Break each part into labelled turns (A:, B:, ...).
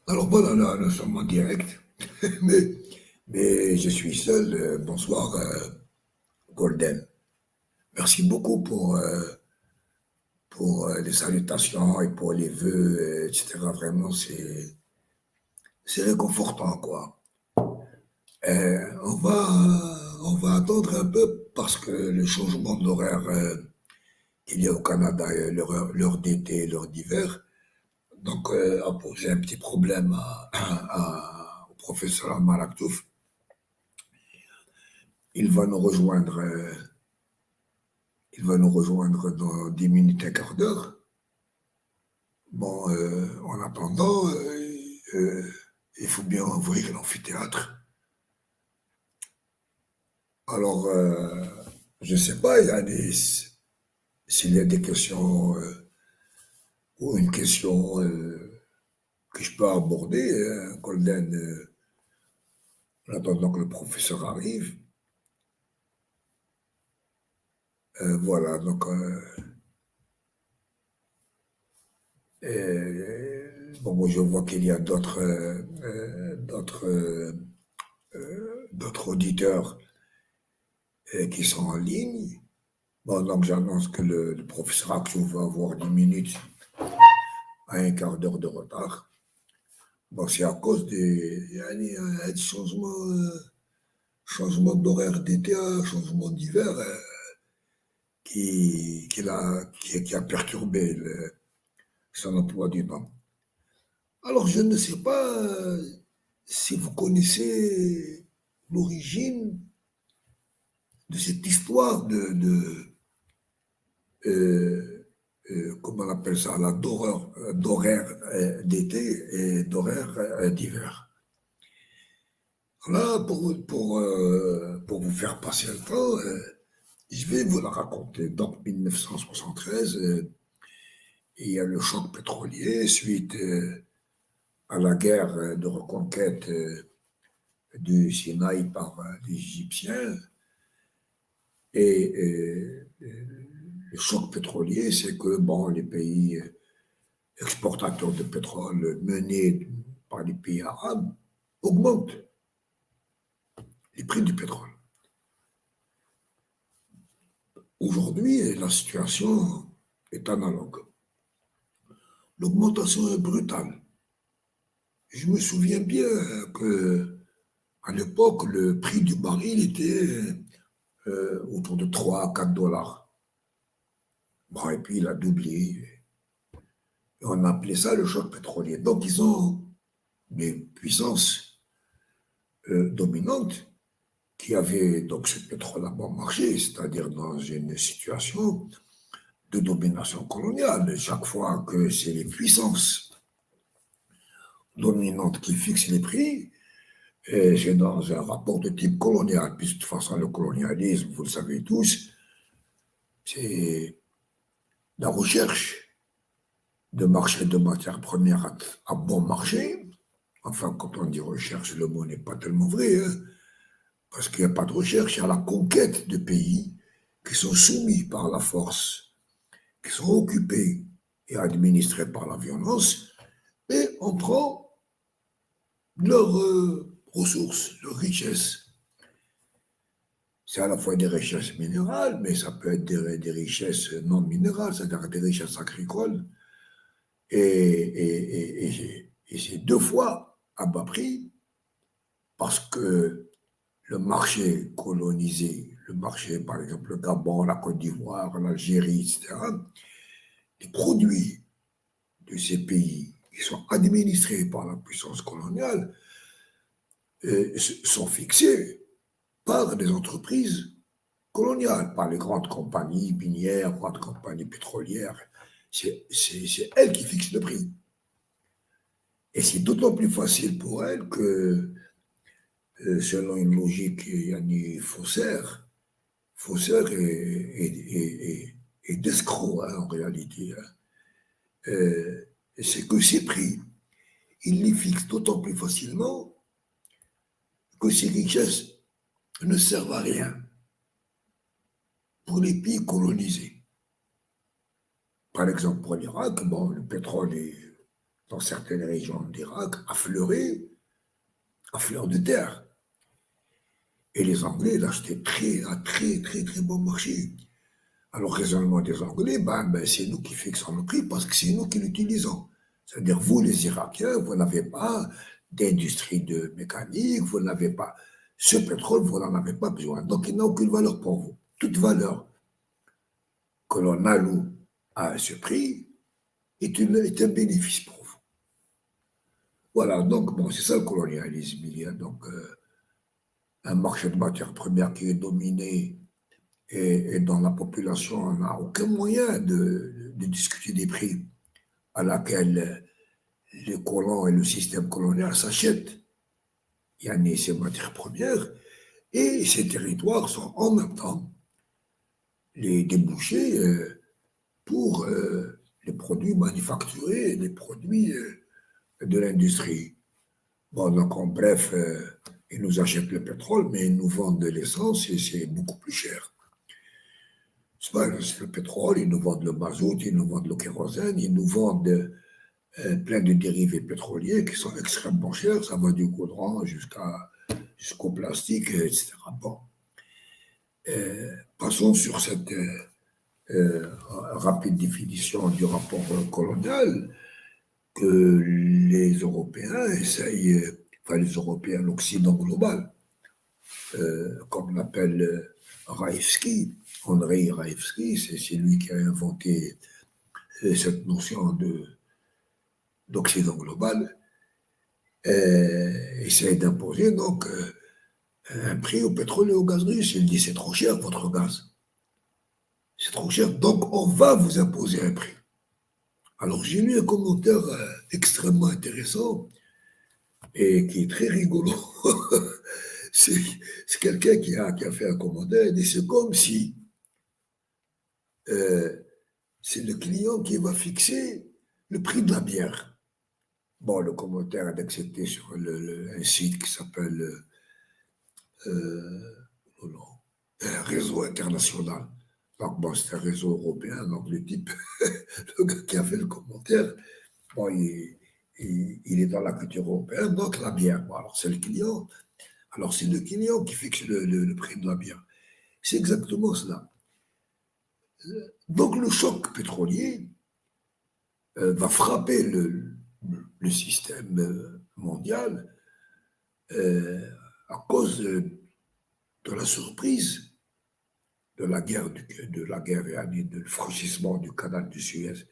A: Alors voilà, là, nous sommes en direct, mais, mais je suis seul. Bonsoir, Golden. Merci beaucoup pour les salutations et pour les vœux, etc. Vraiment, c'est réconfortant, quoi. On va attendre un peu parce que le changement d'horaire qu'il y a au Canada, l'heure d'été et l'heure d'hiver, donc a posé un petit problème au professeur Malaktouf. Il va nous rejoindre. Il va nous rejoindre dans 10 minutes, un quart d'heure. Bon, en attendant, il faut bien ouvrir l'amphithéâtre. Alors, je ne sais pas, s'il y a des questions ou une question que je peux aborder, Golden, en attendant que le professeur arrive. Voilà, donc, bon, moi, je vois qu'il y a d'autres auditeurs qui sont en ligne. Bon, donc j'annonce que le professeur Axou va avoir 10 minutes à un quart d'heure de retard. Bon, c'est à cause des changements, changement d'horaire d'été, changement d'hiver qui a perturbé son emploi du temps. Alors, je ne sais pas si vous connaissez l'origine de cette histoire euh, comment on appelle ça, d'horaire d'été et d'horaire d'hiver. Là, pour vous faire passer le temps, je vais vous la raconter. Donc, 1973, il y a le choc pétrolier suite à la guerre de reconquête du Sinaï par les Égyptiens. Et le choc pétrolier, c'est que bon, les pays exportateurs de pétrole menés par les pays arabes augmentent les prix du pétrole. Aujourd'hui, la situation est analogue. L'augmentation est brutale. Je me souviens bien que à l'époque, le prix du baril était autour de 3 à 4 dollars. Bon, et puis il a doublé. Et on appelait ça le choc pétrolier. Donc ils ont des puissances dominantes qui avaient donc ce pétrole à bon marché, c'est-à-dire dans une situation de domination coloniale. Chaque fois que c'est les puissances dominantes qui fixent les prix, et c'est dans un rapport de type colonial, puisque de toute façon le colonialisme, vous le savez tous, c'est la recherche de marché de matières premières à bon marché. Enfin, quand on dit recherche, le mot n'est pas tellement vrai, hein, parce qu'il n'y a pas de recherche, il y a la conquête de pays qui sont soumis par la force, qui sont occupés et administrés par la violence, et on prend leurs ressources, leurs richesses. C'est à la fois des richesses minérales, mais ça peut être des richesses non minérales, c'est-à-dire des richesses agricoles. Et c'est deux fois à bas prix parce que le marché colonisé, le marché, par exemple, le Gabon, la Côte d'Ivoire, l'Algérie, etc., les produits de ces pays qui sont administrés par la puissance coloniale sont fixés par des entreprises coloniales, par les grandes compagnies minières, grandes compagnies pétrolières. C'est elles qui fixent le prix. Et c'est d'autant plus facile pour elles que, selon une logique faussaire, faussaire et d'escroc hein, en réalité, hein. C'est que ces prix, ils les fixent d'autant plus facilement que ces richesses ne servent à rien pour les pays colonisés. Par exemple, pour l'Irak, bon, le pétrole est dans certaines régions d'Irak, à fleur de terre. Et les Anglais l'achetaient à très bon marché. Alors, raisonnement des Anglais, c'est nous qui fixons le prix parce que c'est nous qui l'utilisons. C'est-à-dire, vous, les Irakiens, vous n'avez pas d'industrie de mécanique, vous n'avez pas. Ce pétrole, vous n'en avez pas besoin. Donc, il n'a aucune valeur pour vous. Toute valeur que l'on alloue à ce prix est un bénéfice pour vous. Voilà, donc, bon, c'est ça le colonialisme. Il y a donc un marché de matières premières qui est dominé et dont la population n'a aucun moyen de discuter des prix à laquelle les colons et le système colonial s'achètent. Il y a ces matières premières et ces territoires sont en même temps les débouchés pour les produits manufacturés et les produits de l'industrie. Bon, donc en bref, ils nous achètent le pétrole, mais ils nous vendent de l'essence et c'est beaucoup plus cher. C'est pas le pétrole, ils nous vendent le mazout, ils nous vendent le kérosène, ils nous vendent plein de dérivés pétroliers qui sont extrêmement chers. Ça va du goudron jusqu'au plastique, etc. Bon. Passons sur cette rapide définition du rapport colonial que les Européens essayent, enfin les Européens, l'Occident global, comme l'appelle Raevski, Andrei Raevski, c'est lui qui a inventé cette notion d'Occident global, essaye d'imposer donc un prix au pétrole et au gaz russe. Il dit c'est trop cher votre gaz. C'est trop cher, donc on va vous imposer un prix. Alors j'ai lu un commentaire extrêmement intéressant et qui est très rigolo. c'est quelqu'un qui a fait un commentaire, il dit c'est comme si c'est le client qui va fixer le prix de la bière. Bon, le commentaire est accepté sur un site qui s'appelle un réseau international. Donc, bon, c'est un réseau européen, donc le type, le gars qui a fait le commentaire, bon, il est dans la culture européenne, donc la bière. Bon, alors, c'est le client. Alors, c'est le client qui fixe le prix de la bière. C'est exactement cela. Donc, le choc pétrolier va frapper le système mondial à cause de la surprise de la guerre et du franchissement du canal du Suez.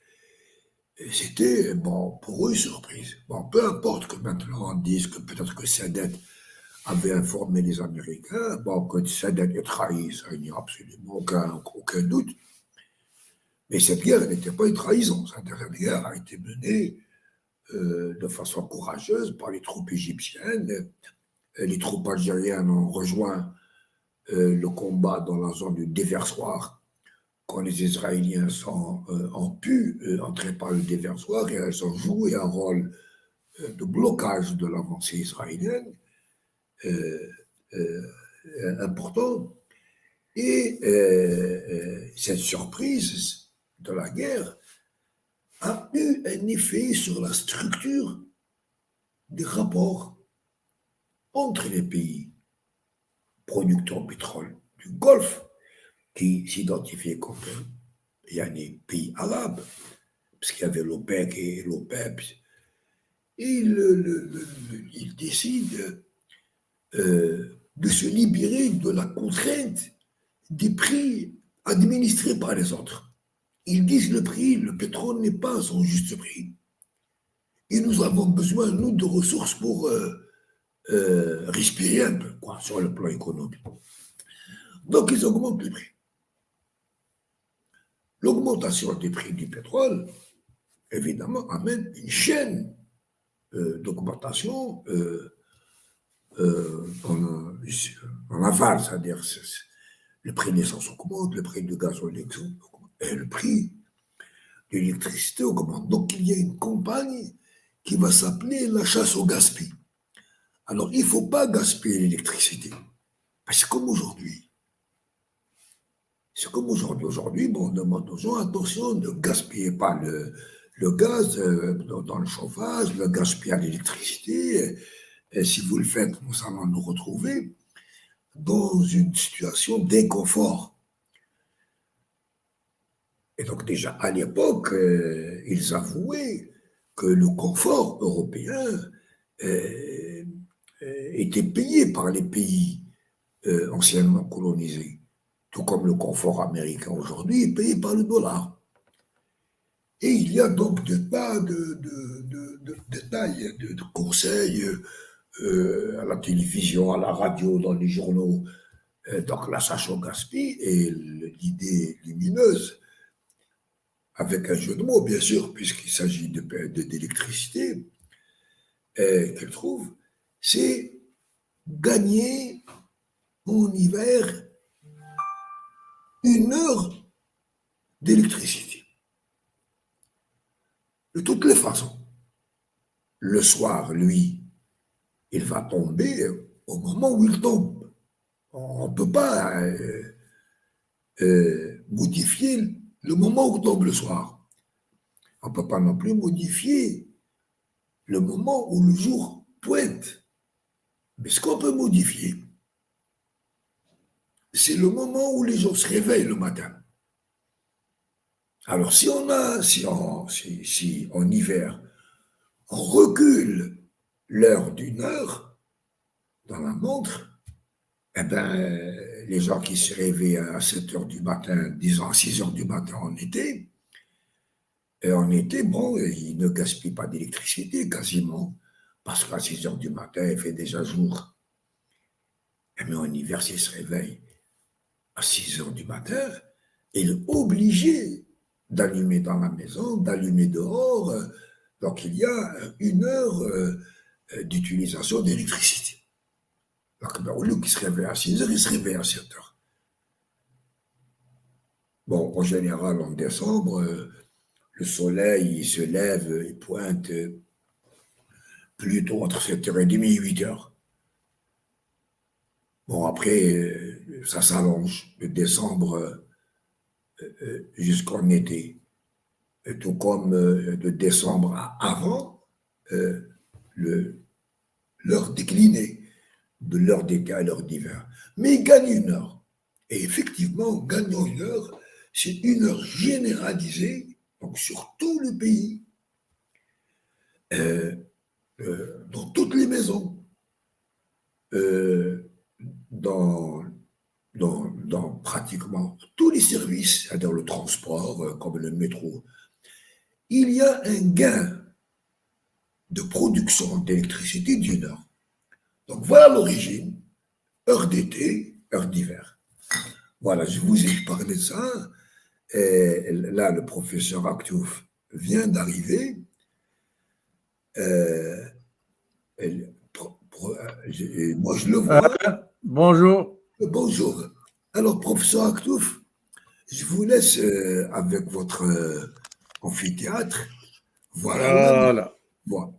A: Et c'était, bon, pour eux, surprise. Bon, peu importe que maintenant on dise que peut-être que Sadat avait informé les Américains, bon, que Sadat ait trahi, ça, il n'y a absolument aucun doute. Mais cette guerre n'était pas une trahison. Cette guerre a été menée de façon courageuse par les troupes égyptiennes. Les troupes algériennes ont rejoint le combat dans la zone du déversoir quand les Israéliens ont pu entrer par le déversoir et elles ont joué un rôle de blocage de l'avancée israélienne important. Et cette surprise de la guerre a eu un effet sur la structure des rapports entre les pays producteurs de pétrole du Golfe, qui s'identifiaient comme des pays arabes, parce qu'il y avait l'OPEC et l'OPEP. Et ils décident de se libérer de la contrainte des prix administrés par les autres. Ils disent le pétrole n'est pas à son juste prix. Et nous avons besoin, nous, de ressources pour respirer un peu, quoi, sur le plan économique. Donc, ils augmentent les prix. L'augmentation des prix du pétrole, évidemment, amène une chaîne d'augmentation en aval, c'est-à-dire le prix de l'essence augmente, le prix du gasoil augmente, et le prix de l'électricité augmente. Donc, il y a une campagne qui va s'appeler la chasse au gaspillage. Alors, il ne faut pas gaspiller l'électricité. C'est comme aujourd'hui. C'est comme aujourd'hui. Aujourd'hui, bon, on demande aux gens, attention, ne gaspillez pas le gaz dans le chauffage, le gaspillage d'électricité. Et si vous le faites, nous allons nous retrouver dans une situation d'inconfort. Et donc déjà à l'époque, ils avouaient que le confort européen euh, était payé par les pays anciennement colonisés, tout comme le confort américain aujourd'hui est payé par le dollar. Et il y a donc de tas de détails, de conseils à la télévision, à la radio, dans les journaux. Donc la chasse au gaspille et l'idée lumineuse, avec un jeu de mots bien sûr, puisqu'il s'agit d'électricité, qu'elle trouve, c'est gagner en hiver 1 heure d'électricité. De toutes les façons. Le soir, lui, il va tomber au moment où il tombe. On ne peut pas modifier le moment où tombe le soir. On ne peut pas non plus modifier le moment où le jour pointe. Mais ce qu'on peut modifier, c'est le moment où les gens se réveillent le matin. Alors si en hiver, on recule l'heure d'1 heure dans la montre, eh ben, les gens qui se réveillent à 7 heures du matin, disons à 6 heures du matin en été, et en été, bon, ils ne gaspillent pas d'électricité quasiment, parce qu'à 6 heures du matin, il fait déjà jour. Mais en hiver, s'ils se réveillent à 6 heures du matin, il est obligé d'allumer dans la maison, d'allumer dehors. Donc il y a 1 heure d'utilisation d'électricité. Donc ben, au lieu qu'il se réveille à 6 heures, il se réveille à 7 heures. Bon, en général, en décembre, le soleil il se lève, il pointe plutôt entre 7h30 et 8 heures. Bon, après, ça s'allonge de décembre jusqu'en été. Tout comme de décembre à avant, le, l'heure déclinée, de l'heure d'été à l'heure d'hiver. Mais il gagne 1 heure. Et effectivement, gagnant 1 heure, c'est 1 heure généralisée, donc sur tout le pays, euh, dans toutes les maisons, euh, dans, dans pratiquement tous les services, c'est-à-dire le transport, comme le métro. Il y a un gain de production d'électricité d'1 heure. Donc voilà l'origine, heure d'été, heure d'hiver. Voilà, je vous ai parlé de ça. Et là, le professeur Aktouf vient d'arriver. Euh, moi, je le vois.
B: Bonjour.
A: Bonjour. Alors, professeur Aktouf, je vous laisse avec votre amphithéâtre. Voilà.
B: Voilà.
A: Voilà.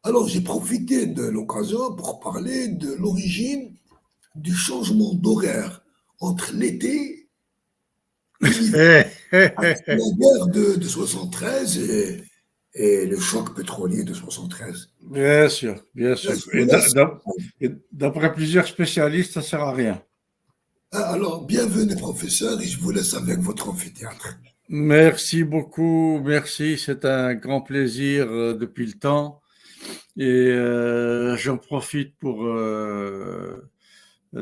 A: Alors, j'ai profité de l'occasion pour parler de l'origine du changement d'horaire entre l'été et l'hiver. La guerre de 73 et le choc pétrolier de 73.
B: Bien sûr, bien
A: Là,
B: sûr.
A: je vous laisse.
B: Et d'après plusieurs spécialistes, ça ne sert à rien.
A: Alors, bienvenue, professeur, et je vous laisse avec votre amphithéâtre.
B: Merci beaucoup, merci. C'est un grand plaisir depuis le temps. Et j'en profite pour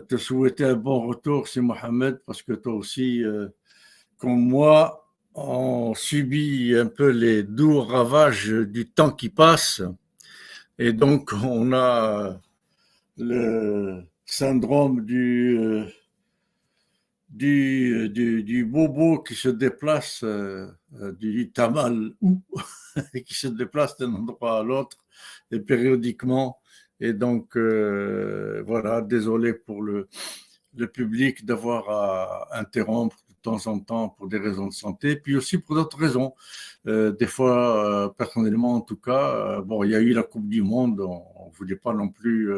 B: te souhaiter un bon retour, c'est Mohamed, parce que toi aussi, comme moi, on subit un peu les doux ravages du temps qui passe. Et donc, on a le syndrome du bobo qui se déplace, du tamal ou qui se déplace d'un endroit à l'autre et périodiquement. Et donc, voilà, désolé pour le public d'avoir à interrompre de temps en temps pour des raisons de santé, puis aussi pour d'autres raisons. Des fois, personnellement en tout cas, bon, il y a eu la Coupe du Monde, on ne voulait pas non plus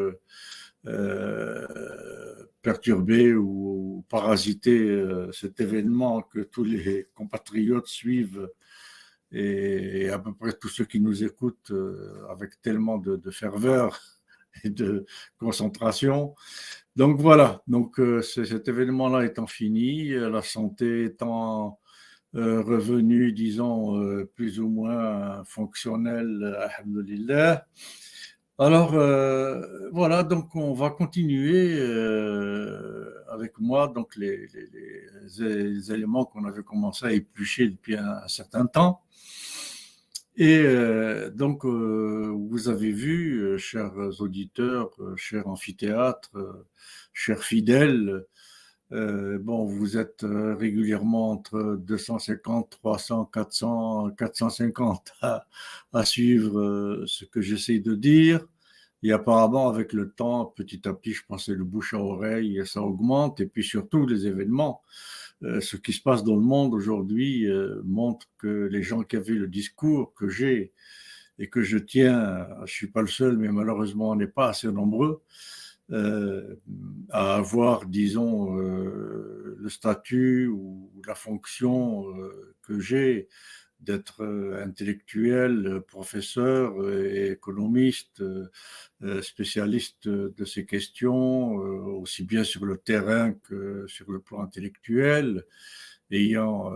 B: perturber ou parasiter cet événement que tous les compatriotes suivent et à peu près tous ceux qui nous écoutent avec tellement de ferveur et de concentration. Donc voilà, donc cet événement-là étant fini, la santé étant revenue, disons, plus ou moins fonctionnelle, alhamdoulilah. Alors voilà, donc on va continuer avec moi donc les éléments qu'on avait commencé à éplucher depuis un certain temps. Et donc vous avez vu, chers auditeurs, chers amphithéâtres, chers fidèles, bon, vous êtes régulièrement entre 250, 300, 400, 450 à suivre ce que j'essaie de dire. Et apparemment, avec le temps, petit à petit, je pense que le bouche à oreille, ça augmente. Et puis surtout, les événements, ce qui se passe dans le monde aujourd'hui montre que les gens qui avaient le discours que j'ai et que je tiens, je suis pas le seul, mais malheureusement, on n'est pas assez nombreux à avoir, disons, le statut ou la fonction que j'ai d'être intellectuel, professeur et économiste, spécialiste de ces questions, aussi bien sur le terrain que sur le plan intellectuel, ayant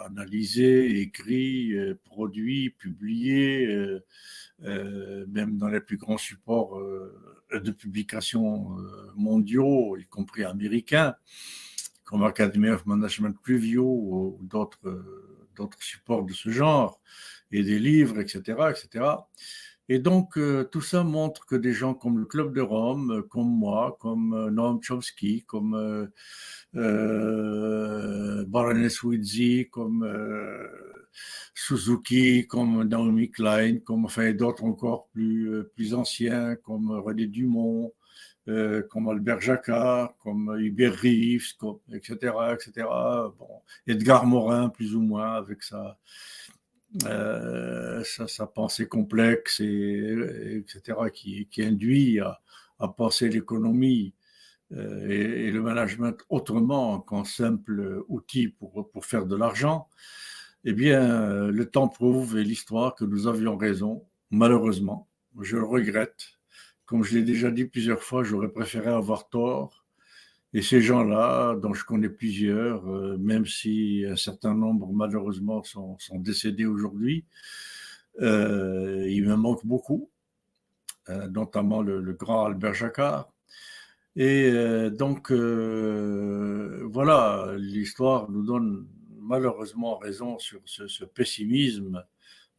B: analysé, écrit, produit, publié, même dans les plus grands supports de publication mondiaux, y compris américains, comme Academy of Management Review ou d'autres supports de ce genre, et des livres, etc., etc. Et donc, tout ça montre que des gens comme le Club de Rome, comme moi, comme Noam Chomsky, comme Baroness Wheatley, comme Suzuki, comme Naomi Klein, comme enfin d'autres encore plus anciens, comme René Dumont, comme Albert Jacquard, comme Hubert Reeves, etc., etc. Bon, Edgar Morin, plus ou moins, avec sa pensée complexe, etc., qui induit à penser l'économie et le management autrement qu'en simple outil pour faire de l'argent. Eh bien, le temps prouve et l'histoire que nous avions raison, malheureusement. Je le regrette. Comme je l'ai déjà dit plusieurs fois, j'aurais préféré avoir tort. Et ces gens-là, dont je connais plusieurs, même si un certain nombre, malheureusement, sont décédés aujourd'hui, il me manque beaucoup, notamment le grand Albert Jacquard. Et donc, voilà, l'histoire nous donne malheureusement raison sur ce pessimisme,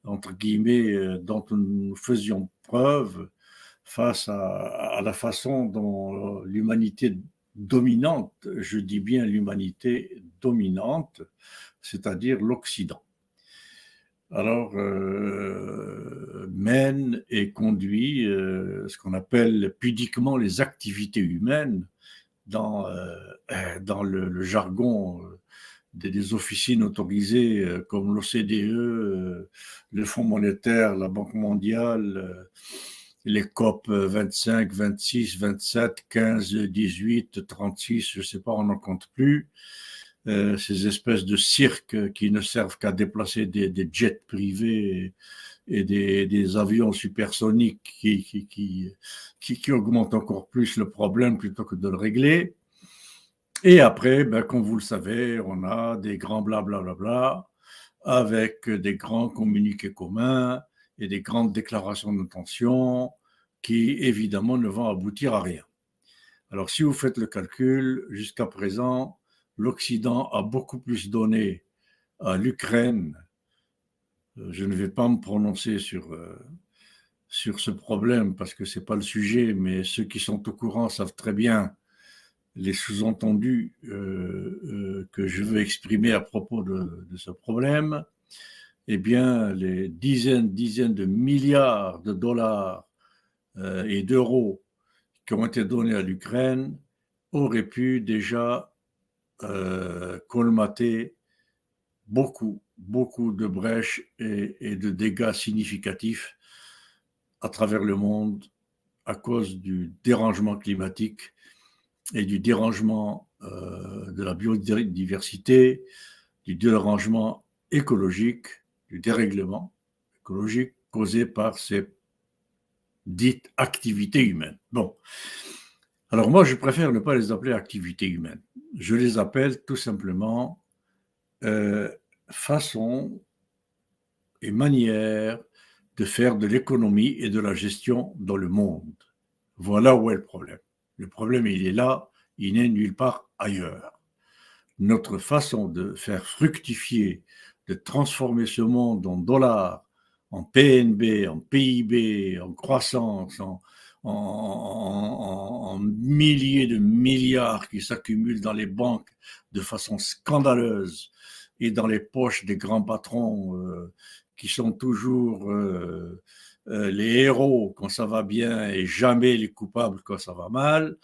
B: entre guillemets, dont nous faisions preuve face à la façon dont l'humanité dominante, je dis bien l'humanité dominante, c'est-à-dire l'Occident, alors mène et conduit ce qu'on appelle pudiquement les activités humaines dans, dans le jargon des officines autorisées comme l'OCDE, le Fonds monétaire, la Banque mondiale, les COP 25, 26, 27, 15, 18, 36, je ne sais pas, on n'en compte plus. Ces espèces de cirques qui ne servent qu'à déplacer des jets privés et des avions supersoniques qui augmentent encore plus le problème plutôt que de le régler. Et après, ben, comme vous le savez, on a des grands blablabla avec des grands communiqués communs et des grandes déclarations d'intention qui, évidemment, ne vont aboutir à rien. Alors, si vous faites le calcul, jusqu'à présent, l'Occident a beaucoup plus donné à l'Ukraine. Je ne vais pas me prononcer sur ce problème parce que ce n'est pas le sujet, mais ceux qui sont au courant savent très bien les sous-entendus que je veux exprimer à propos de ce problème. Eh bien, les dizaines de milliards de dollars et d'euros qui ont été donnés à l'Ukraine auraient pu déjà colmater beaucoup de brèches et de dégâts significatifs à travers le monde à cause du dérangement climatique et du dérangement de la biodiversité, du dérangement écologique, du dérèglement écologique causé par ces dites activités humaines. Bon, alors moi je préfère ne pas les appeler activités humaines. Je les appelle tout simplement façon et manière de faire de l'économie et de la gestion dans le monde. Voilà où est le problème. Le problème, il est là, il n'est nulle part ailleurs. Notre façon de faire fructifier, de transformer ce monde en dollars, en PNB, en PIB, en croissance, en milliers de milliards qui s'accumulent dans les banques de façon scandaleuse et dans les poches des grands patrons qui sont toujours les héros quand ça va bien et jamais les coupables quand ça va mal,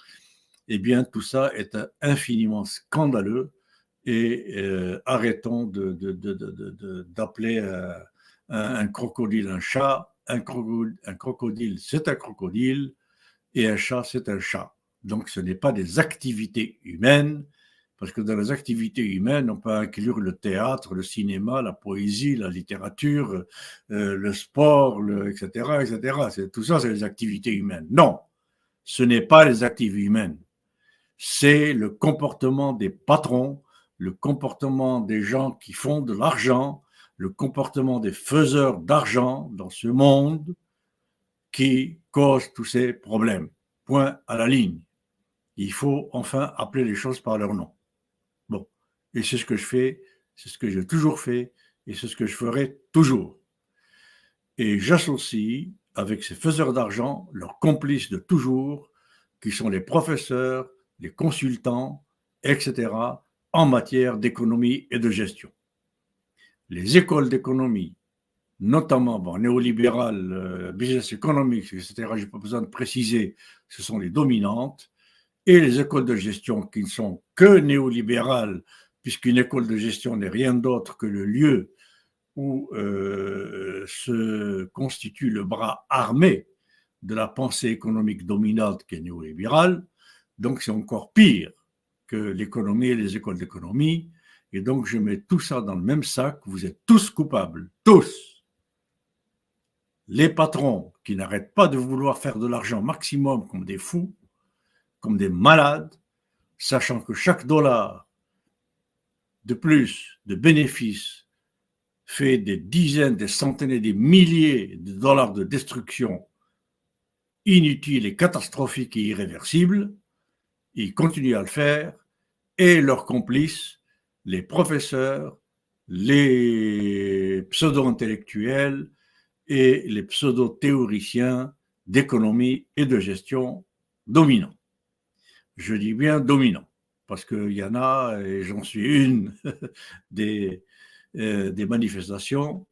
B: eh bien tout ça est infiniment scandaleux et arrêtons d'appeler un crocodile un chat, un crocodile c'est un crocodile et un chat c'est un chat. Donc ce n'est pas des activités humaines, parce que dans les activités humaines, on peut inclure le théâtre, le cinéma, la poésie, la littérature, le sport, etc., etc. Tout ça, c'est les activités humaines. Non, ce n'est pas les activités humaines. C'est le comportement des patrons, le comportement des gens qui font de l'argent, le comportement des faiseurs d'argent dans ce monde qui cause tous ces problèmes. Point à la ligne. Il faut enfin appeler les choses par leur nom. Bon, et c'est ce que je fais, c'est ce que j'ai toujours fait, et c'est ce que je ferai toujours. Et j'associe avec ces faiseurs d'argent leurs complices de toujours, qui sont les professeurs, les consultants, etc., en matière d'économie et de gestion. Les écoles d'économie, notamment néolibérales, business economics, etc., je n'ai pas besoin de préciser, ce sont les dominantes, et les écoles de gestion qui ne sont que néolibérales, puisqu'une école de gestion n'est rien d'autre que le lieu où se constitue le bras armé de la pensée économique dominante qui est néolibérale. Donc c'est encore pire que l'économie et les écoles d'économie. Et donc je mets tout ça dans le même sac. Vous êtes tous coupables, tous. Les patrons qui n'arrêtent pas de vouloir faire de l'argent maximum comme des fous, comme des malades, sachant que chaque dollar de plus de bénéfices fait des dizaines, des centaines et des milliers de dollars de destruction inutile et catastrophique et irréversible, ils continuent à le faire, et leurs complices, les professeurs, les pseudo-intellectuels et les pseudo-théoriciens d'économie et de gestion dominants. Je dis bien dominants, parce qu'il y en a, et j'en suis une, des manifestations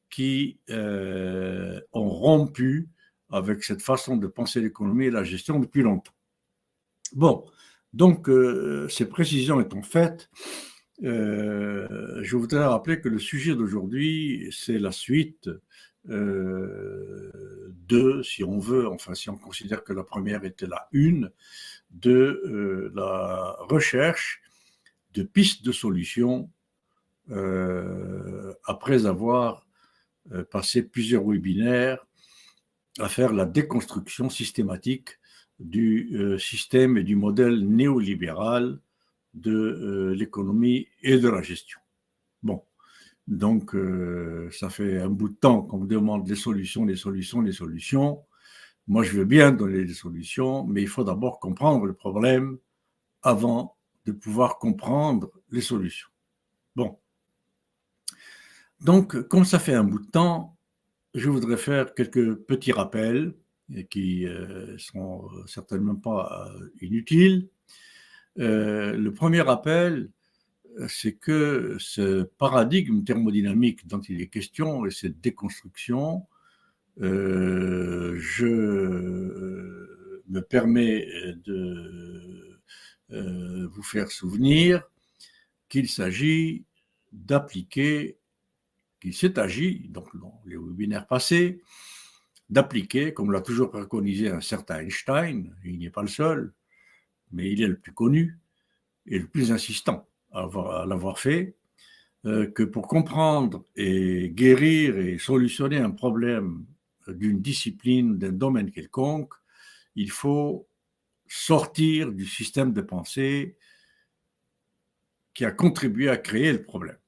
B: qui ont rompu avec cette façon de penser l'économie et la gestion depuis longtemps. Bon, donc ces précisions étant faites, je voudrais rappeler que le sujet d'aujourd'hui, c'est la suite de, si on veut, enfin si on considère que la première était la une, de la recherche de pistes de solutions après avoir passé plusieurs webinaires à faire la déconstruction systématique du système et du modèle néolibéral de l'économie et de la gestion. Bon, donc ça fait un bout de temps qu'on me demande les solutions. Moi, je veux bien donner des solutions, mais il faut d'abord comprendre le problème avant de pouvoir comprendre les solutions. Bon. Donc, comme ça fait un bout de temps, je voudrais faire quelques petits rappels qui ne sont certainement pas inutiles. Le premier rappel, c'est que ce paradigme thermodynamique dont il est question et cette déconstruction, je me permets de vous faire souvenir qu'il s'agit d'appliquer, qu'il s'est agi, donc dans les webinaires passés, d'appliquer, comme l'a toujours préconisé un certain Einstein, il n'est pas le seul, mais il est le plus connu et le plus insistant à l'avoir fait, que pour comprendre et guérir et solutionner un problème d'une discipline, d'un domaine quelconque, il faut sortir du système de pensée qui a contribué à créer le problème.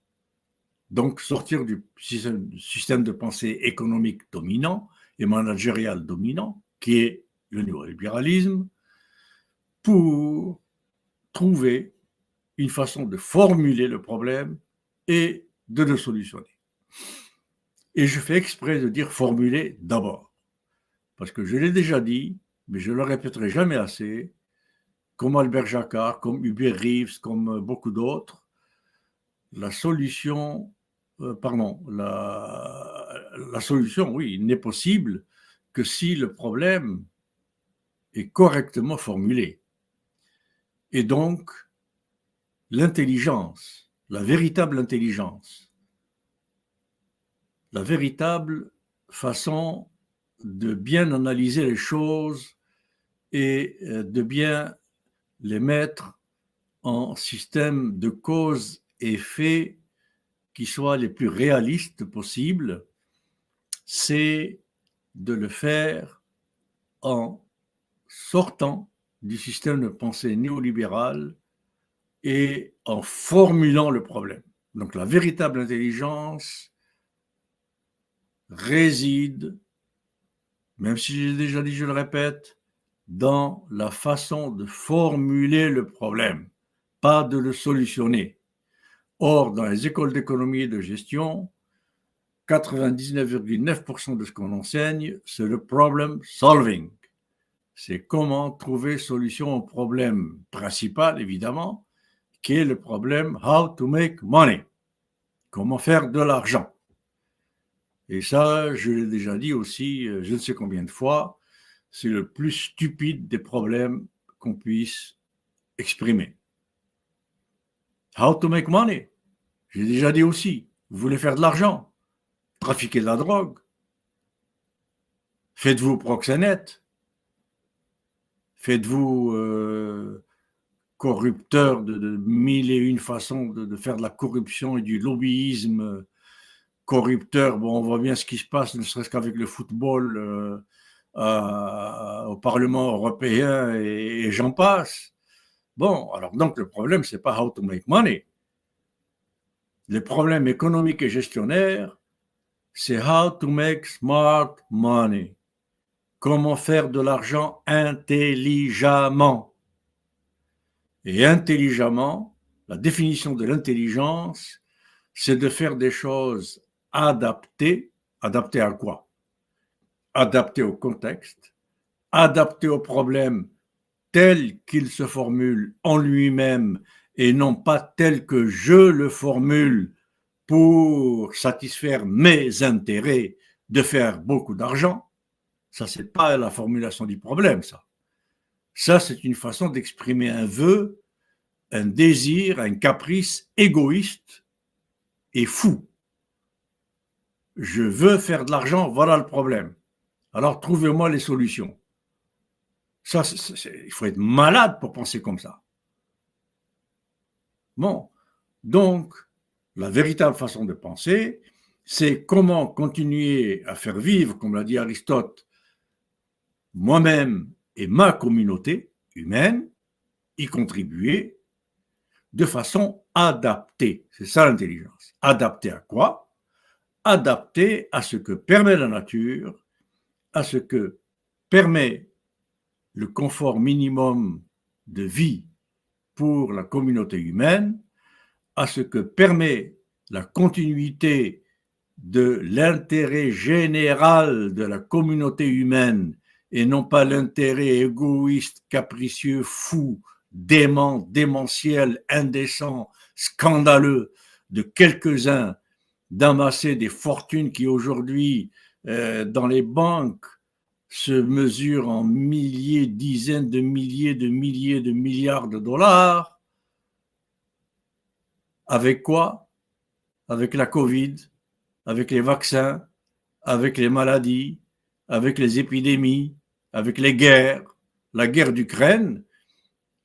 B: Donc, sortir du système de pensée économique dominant et managérial dominant, qui est le néolibéralisme, pour trouver une façon de formuler le problème et de le solutionner. Et je fais exprès de dire formuler d'abord, parce que je l'ai déjà dit, mais je ne le répéterai jamais assez, comme Albert Jacquard, comme Hubert Reeves, comme beaucoup d'autres, la solution, la solution, oui, n'est possible que si le problème est correctement formulé. Et donc, l'intelligence, la véritable intelligence, la véritable façon de bien analyser les choses et de bien les mettre en système de cause et effet qui soient les plus réalistes possibles, c'est de le faire en sortant du système de pensée néolibéral et en formulant le problème. Donc la véritable intelligence réside, même si j'ai déjà dit, je le répète, dans la façon de formuler le problème, pas de le solutionner. Or, dans les écoles d'économie et de gestion, 99,9% de ce qu'on enseigne, c'est le problem solving. C'est comment trouver solution au problème principal, évidemment, qui est le problème how to make money. Comment faire de l'argent. Et ça, je l'ai déjà dit aussi, je ne sais combien de fois, c'est le plus stupide des problèmes qu'on puisse exprimer. How to make money. J'ai déjà dit aussi, vous voulez faire de l'argent, trafiquer de la drogue, faites-vous proxénète, faites-vous corrupteur de mille et une façons de faire de la corruption et du lobbyisme corrupteur. Bon, on voit bien ce qui se passe, ne serait-ce qu'avec le football au Parlement européen et j'en passe. Bon, alors donc le problème, c'est pas how to make money. Le problème économique et gestionnaire, c'est how to make smart money. Comment faire de l'argent intelligemment. Et intelligemment, la définition de l'intelligence, c'est de faire des choses adaptées. Adaptées à quoi? Adaptées au contexte, adaptées au problème tel qu'il se formule en lui-même et non pas tel que je le formule pour satisfaire mes intérêts de faire beaucoup d'argent. Ça, c'est pas la formulation du problème, ça. Ça, c'est une façon d'exprimer un vœu, un désir, un caprice égoïste et fou. Je veux faire de l'argent, voilà le problème. Alors, trouvez-moi les solutions. Ça, il faut être malade pour penser comme ça. Bon, donc, la véritable façon de penser, c'est comment continuer à faire vivre, comme l'a dit Aristote, moi-même et ma communauté humaine, y contribuer de façon adaptée. C'est ça l'intelligence. Adaptée à quoi? Adaptée à ce que permet la nature, à ce que permet le confort minimum de vie pour la communauté humaine, à ce que permet la continuité de l'intérêt général de la communauté humaine et non pas l'intérêt égoïste, capricieux, fou, dément, démentiel, indécent, scandaleux de quelques-uns d'amasser des fortunes qui aujourd'hui, dans les banques, se mesurent en milliers, dizaines de milliers de milliards de dollars. Avec quoi? Avec la Covid, avec les vaccins, avec les maladies, avec les épidémies, avec les guerres. La guerre d'Ukraine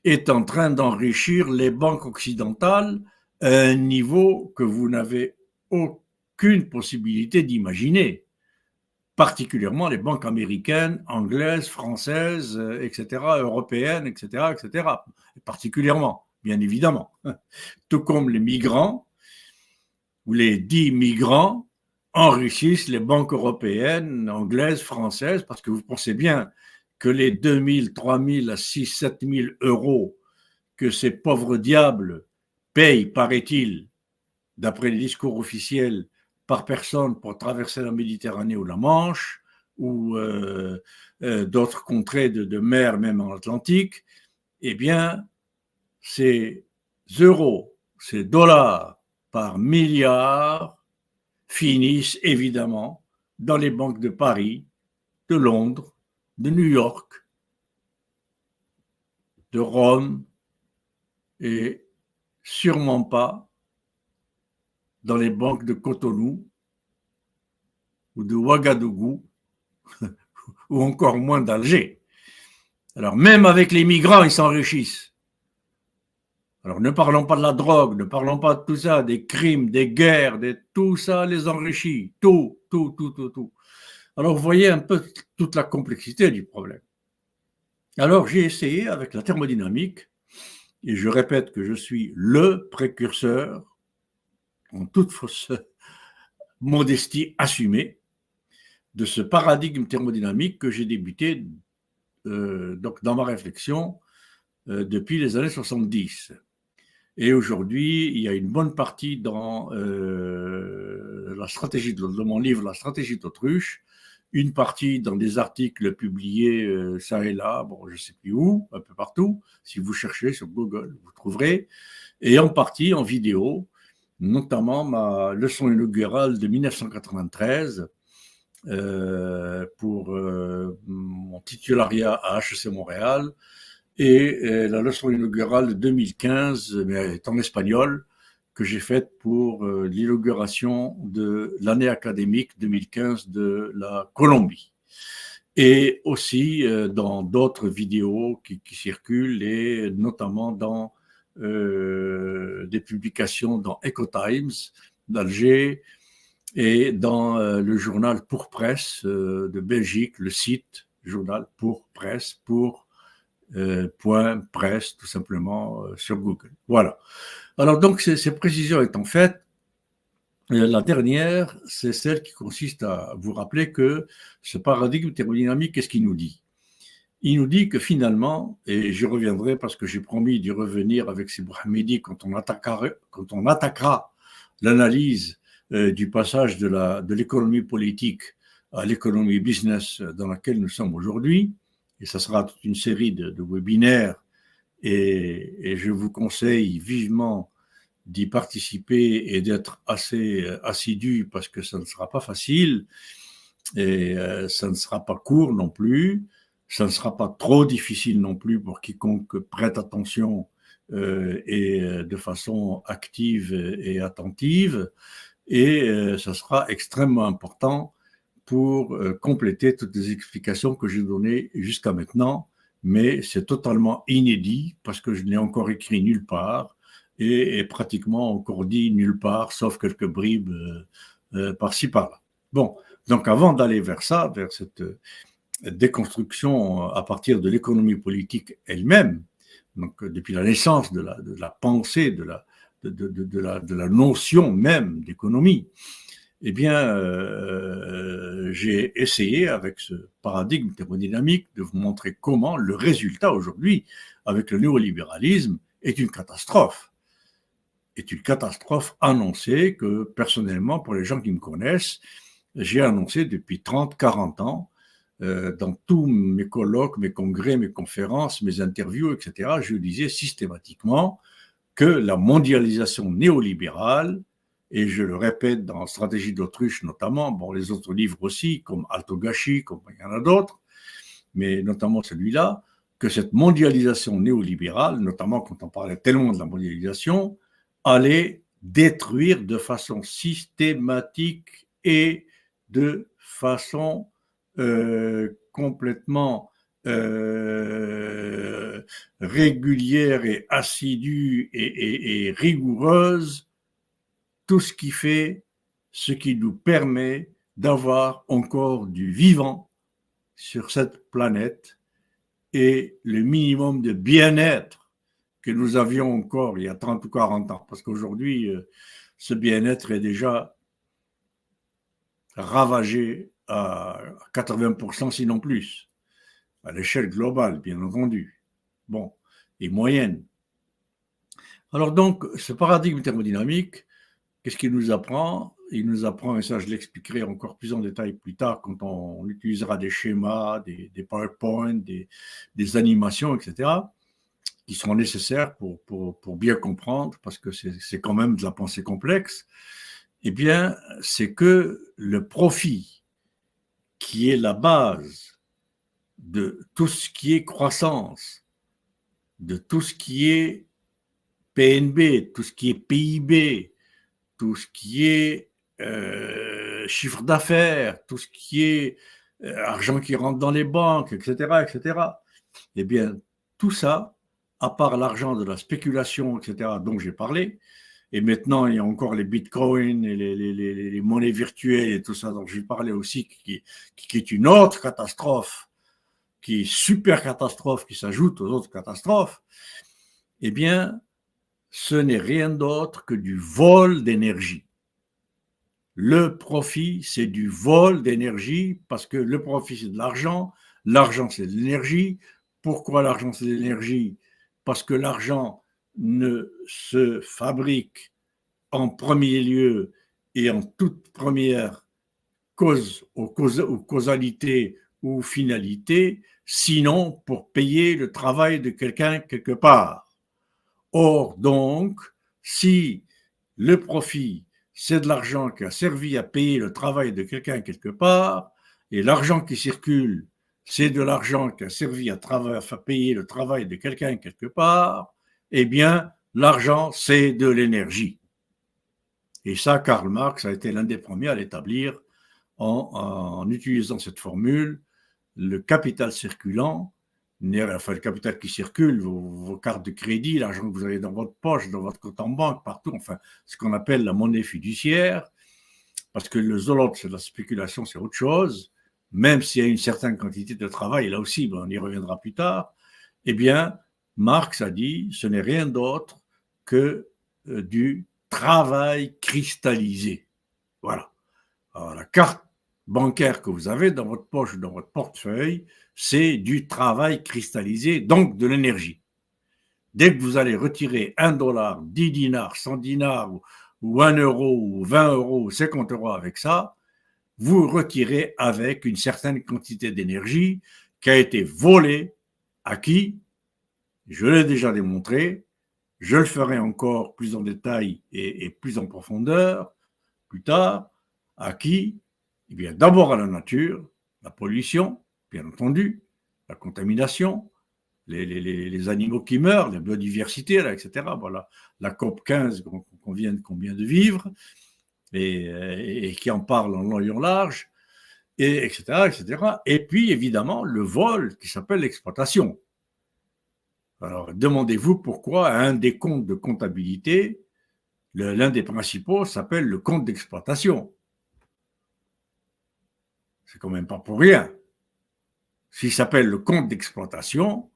B: est en train d'enrichir les banques occidentales à un niveau que vous n'avez aucune possibilité d'imaginer, particulièrement les banques américaines, anglaises, françaises, etc., européennes, etc., etc., particulièrement, bien évidemment. Tout comme les migrants, ou les dits migrants, enrichissent les banques européennes, anglaises, françaises, parce que vous pensez bien que les 2 000, 3 000 à 6 7 000 euros que ces pauvres diables payent, paraît-il, d'après les discours officiels, par personne pour traverser la Méditerranée ou la Manche, ou d'autres contrées de mer, même en Atlantique, eh bien, ces euros, ces dollars par milliard finissent évidemment dans les banques de Paris, de Londres, de New York, de Rome, et sûrement pas dans les banques de Cotonou ou de Ouagadougou ou encore moins d'Alger. Alors même avec les migrants, ils s'enrichissent. Alors ne parlons pas de la drogue, ne parlons pas de tout ça, des crimes, des guerres, tout ça les enrichit, tout. Alors vous voyez un peu toute la complexité du problème. Alors j'ai essayé avec la thermodynamique, et je répète que je suis le précurseur, en toute fausse modestie assumée, de ce paradigme thermodynamique que j'ai débuté donc dans ma réflexion depuis les années 70. Et aujourd'hui, il y a une bonne partie dans la stratégie de mon livre, La stratégie d'autruche, une partie dans des articles publiés ça et là, bon, je ne sais plus où, un peu partout. Si vous cherchez sur Google, vous trouverez. Et en partie en vidéo, notamment ma leçon inaugurale de 1993 pour mon titulariat à HEC Montréal, et la leçon inaugurale de 2015, mais est en espagnol, que j'ai faite pour l'inauguration de l'année académique 2015 de la Colombie. Et aussi dans d'autres vidéos qui circulent, et notamment dans des publications dans Ecotimes d'Alger et dans le journal Pour Presse de Belgique, le site journal Pour Presse, .presse tout simplement sur Google. Voilà. Alors donc ces précisions étant faites, la dernière, c'est celle qui consiste à vous rappeler que ce paradigme thermodynamique, qu'est-ce qu'il nous dit? Il nous dit que finalement, et j'y reviendrai parce que j'ai promis d'y revenir avec Sib Hamidi quand on attaquera l'analyse du passage de l'économie politique à l'économie business dans laquelle nous sommes aujourd'hui, et ça sera toute une série de webinaires, et je vous conseille vivement d'y participer et d'être assez assidu parce que ça ne sera pas facile, et ça ne sera pas court non plus, ça ne sera pas trop difficile non plus pour quiconque prête attention et de façon active et attentive, et ça sera extrêmement important pour compléter toutes les explications que j'ai données jusqu'à maintenant, mais c'est totalement inédit parce que je n'ai encore écrit nulle part et pratiquement encore dit nulle part, sauf quelques bribes par-ci par-là. Bon, donc avant d'aller vers ça, vers cette déconstruction à partir de l'économie politique elle-même, donc depuis la naissance de la pensée, de la notion même d'économie, eh bien, j'ai essayé, avec ce paradigme thermodynamique, de vous montrer comment le résultat aujourd'hui, avec le néolibéralisme, est une catastrophe. Est une catastrophe annoncée que, personnellement, pour les gens qui me connaissent, j'ai annoncé depuis 30, 40 ans, dans tous mes colloques, mes congrès, mes conférences, mes interviews, etc., je disais systématiquement que la mondialisation néolibérale, et je le répète dans Stratégie d'autruche notamment, bon, les autres livres aussi, comme Altogashi, comme il y en a d'autres, mais notamment celui-là, que cette mondialisation néolibérale, notamment quand on parlait tellement de la mondialisation, allait détruire de façon systématique et de façon complètement régulière et assidue et rigoureuse, tout ce qui fait, ce qui nous permet d'avoir encore du vivant sur cette planète et le minimum de bien-être que nous avions encore il y a 30 ou 40 ans. Parce qu'aujourd'hui, ce bien-être est déjà ravagé à 80%, sinon plus, à l'échelle globale, bien entendu. Bon, et moyenne. Alors donc, ce paradigme thermodynamique, qu'est-ce qu'il nous apprend? Il nous apprend, et ça je l'expliquerai encore plus en détail plus tard, quand on utilisera des schémas, des PowerPoint, des animations, etc., qui seront nécessaires pour bien comprendre, parce que c'est quand même de la pensée complexe. Eh bien, c'est que le profit, qui est la base de tout ce qui est croissance, de tout ce qui est PNB, tout ce qui est PIB, tout ce qui est chiffre d'affaires, tout ce qui est argent qui rentre dans les banques, etc., etc. Eh bien, tout ça, à part l'argent de la spéculation, etc., dont j'ai parlé, et maintenant, il y a encore les bitcoins et les monnaies virtuelles et tout ça dont j'ai parlé aussi, qui est une autre catastrophe, qui est super catastrophe, qui s'ajoute aux autres catastrophes, eh bien, ce n'est rien d'autre que du vol d'énergie. Le profit, c'est du vol d'énergie, parce que le profit, c'est de l'argent c'est de l'énergie. Pourquoi l'argent, c'est de l'énergie? Parce que l'argent ne se fabrique en premier lieu et en toute première cause ou causalité ou finalité, sinon pour payer le travail de quelqu'un quelque part. Or, donc, si le profit, c'est de l'argent qui a servi à payer le travail de quelqu'un quelque part, et l'argent qui circule, c'est de l'argent qui a servi à payer le travail de quelqu'un quelque part, eh bien, l'argent, c'est de l'énergie. Et ça, Karl Marx a été l'un des premiers à l'établir en utilisant cette formule, le capital circulant, enfin le capital qui circule, vos cartes de crédit, l'argent que vous avez dans votre poche, dans votre compte en banque, partout, enfin ce qu'on appelle la monnaie fiduciaire, parce que le zolote, c'est de la spéculation, c'est autre chose, même s'il y a une certaine quantité de travail, là aussi, on y reviendra plus tard, eh bien, Marx a dit, ce n'est rien d'autre que du travail cristallisé. Voilà. Alors, la carte bancaire que vous avez dans votre poche, dans votre portefeuille, c'est du travail cristallisé, donc de l'énergie. Dès que vous allez retirer 1 dollar, 10 dinars, 100 dinars, ou 1 euro, ou 20 euros, ou 50 euros avec ça, vous retirez avec une certaine quantité d'énergie qui a été volée à qui? Je l'ai déjà démontré, je le ferai encore plus en détail et plus en profondeur plus tard, à qui? Eh bien, d'abord à la nature, la pollution, bien entendu, la contamination, les animaux qui meurent, la biodiversité, là, etc. Voilà, la COP 15 qu'on vient de vivre et qui en parle en long et en large, et etc., etc. Et puis, évidemment, le vol qui s'appelle l'exploitation. Alors, demandez-vous pourquoi un des comptes de comptabilité, l'un des principaux, s'appelle le compte d'exploitation. C'est quand même pas pour rien. S'il s'appelle le compte d'exploitation,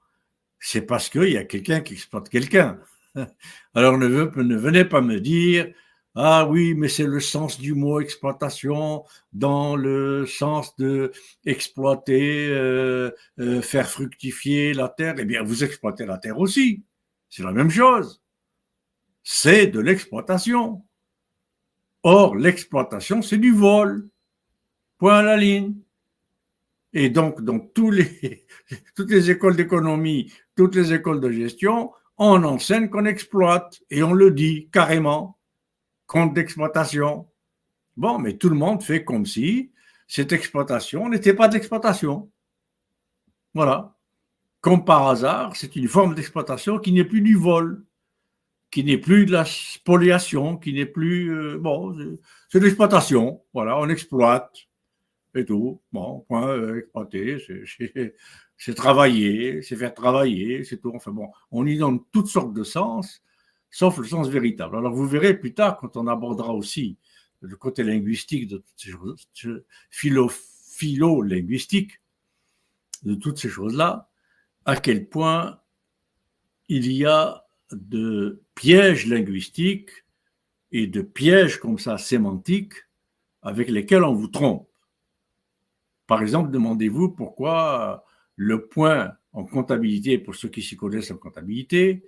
B: c'est parce qu'il y a quelqu'un qui exploite quelqu'un. Alors ne venez pas me dire « Ah oui, mais c'est le sens du mot exploitation dans le sens de exploiter, faire fructifier la terre. » Eh bien, vous exploitez la terre aussi. C'est la même chose. C'est de l'exploitation. Or, l'exploitation, c'est du vol. Point à la ligne. Et donc, dans toutes les écoles d'économie, toutes les écoles de gestion, on enseigne qu'on exploite. Et on le dit carrément, compte d'exploitation. Bon, mais tout le monde fait comme si cette exploitation n'était pas d'exploitation. Voilà. Comme par hasard, c'est une forme d'exploitation qui n'est plus du vol, qui n'est plus de la spoliation, qui n'est plus... bon, c'est de l'exploitation. Voilà, on exploite. Et tout, bon, point exploité, c'est travailler, c'est faire travailler, c'est tout. Enfin bon, on y donne toutes sortes de sens, sauf le sens véritable. Alors vous verrez plus tard, quand on abordera aussi le côté linguistique de toutes ces choses, philo-linguistique de toutes ces choses-là, à quel point il y a de pièges linguistiques et de pièges comme ça sémantiques avec lesquels on vous trompe. Par exemple, demandez-vous pourquoi le point en comptabilité, pour ceux qui s'y connaissent en comptabilité,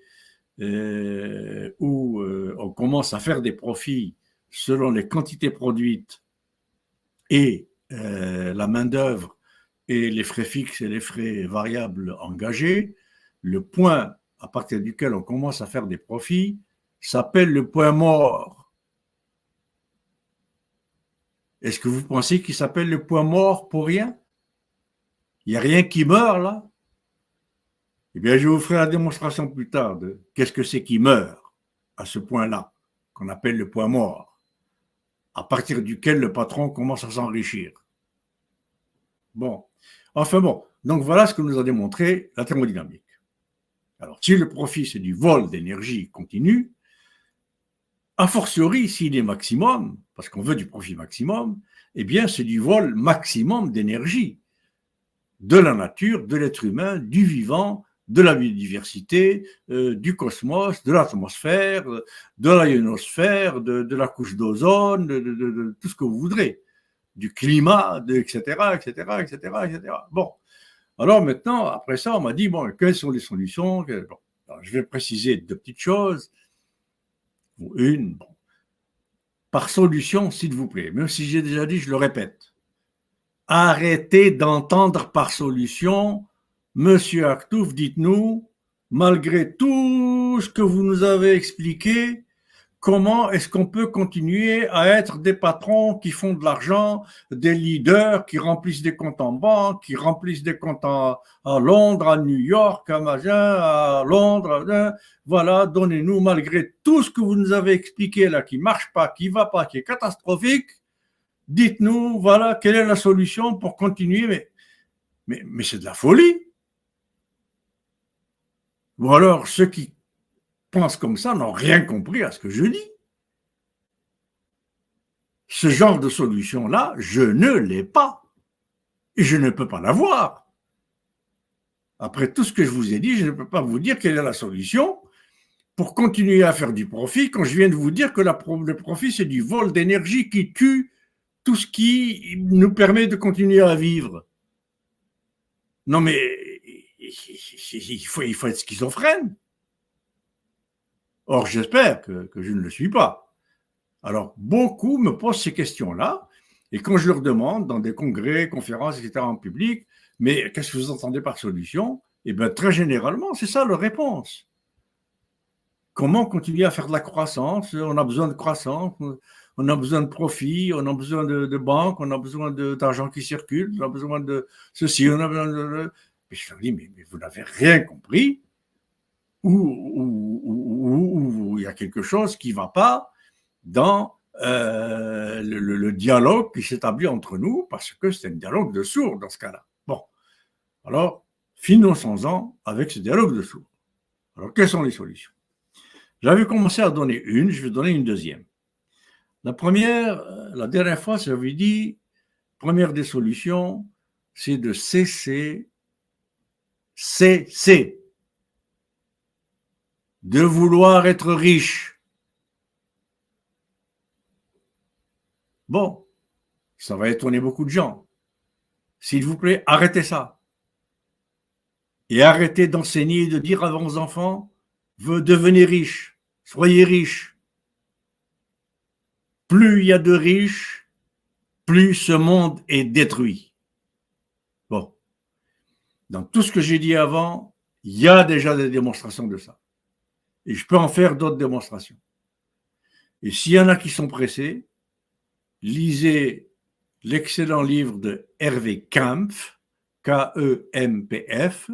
B: où on commence à faire des profits selon les quantités produites et la main-d'œuvre et les frais fixes et les frais variables engagés, le point à partir duquel on commence à faire des profits s'appelle le point mort. Est-ce que vous pensez qu'il s'appelle le point mort pour rien? Il n'y a rien qui meurt là? Eh bien, je vous ferai la démonstration plus tard de qu'est-ce que c'est qui meurt à ce point-là, qu'on appelle le point mort, à partir duquel le patron commence à s'enrichir. Bon, enfin bon, donc voilà ce que nous a démontré la thermodynamique. Alors, si le profit, c'est du vol d'énergie continue, a fortiori, s'il est maximum, parce qu'on veut du profit maximum, eh bien, c'est du vol maximum d'énergie de la nature, de l'être humain, du vivant, de la biodiversité, du cosmos, de l'atmosphère, de la ionosphère, de la couche d'ozone, de tout ce que vous voudrez, du climat, etc., etc., etc., etc. Bon, alors maintenant, après ça, on m'a dit, bon, quelles sont les solutions? Bon, alors, je vais préciser deux petites choses. Une, bon, par solution, s'il vous plaît, même si j'ai déjà dit, je le répète. Arrêtez d'entendre par solution, Monsieur Aktouf, dites-nous, malgré tout ce que vous nous avez expliqué, comment est-ce qu'on peut continuer à être des patrons qui font de l'argent, des leaders qui remplissent des comptes en banque, qui remplissent des comptes à Londres, à New York, à Machin, à Londres, voilà, donnez-nous, malgré tout ce que vous nous avez expliqué là, qui marche pas, qui va pas, qui est catastrophique, dites-nous, voilà, quelle est la solution pour continuer, mais c'est de la folie. Ou alors, ceux qui pensent comme ça n'ont rien compris à ce que je dis. Ce genre de solution-là, je ne l'ai pas. Et je ne peux pas l'avoir. Après tout ce que je vous ai dit, je ne peux pas vous dire quelle est la solution pour continuer à faire du profit quand je viens de vous dire que le profit, c'est du vol d'énergie qui tue tout ce qui nous permet de continuer à vivre. Non mais, il faut être schizophrène. Or, j'espère que je ne le suis pas. Alors, beaucoup me posent ces questions-là, et quand je leur demande, dans des congrès, conférences, etc., en public, mais qu'est-ce que vous entendez par solution? Eh bien, très généralement, c'est ça leur réponse. Comment continuer à faire de la croissance? On a besoin de croissance, on a besoin de profit, on a besoin de banques, on a besoin d'argent qui circule, on a besoin de ceci, on a besoin de... Mais je leur dis, mais vous n'avez rien compris, ou il y a quelque chose qui ne va pas dans le dialogue qui s'établit entre nous, parce que c'est un dialogue de sourds dans ce cas-là. Bon, alors, finissons-en avec ce dialogue de sourds. Alors, quelles sont les solutions? J'avais commencé à donner une, je vais donner une deuxième. La première, la dernière fois, j'avais dit, première des solutions, c'est de cesser de vouloir être riche. Bon, ça va étonner beaucoup de gens. S'il vous plaît, arrêtez ça. Et arrêtez d'enseigner et de dire à vos enfants, devenez riches, soyez riches. Plus il y a de riches, plus ce monde est détruit. Bon, dans tout ce que j'ai dit avant, il y a déjà des démonstrations de ça. Et je peux en faire d'autres démonstrations. Et s'il y en a qui sont pressés, lisez l'excellent livre de Hervé Kempf, K-E-M-P-F,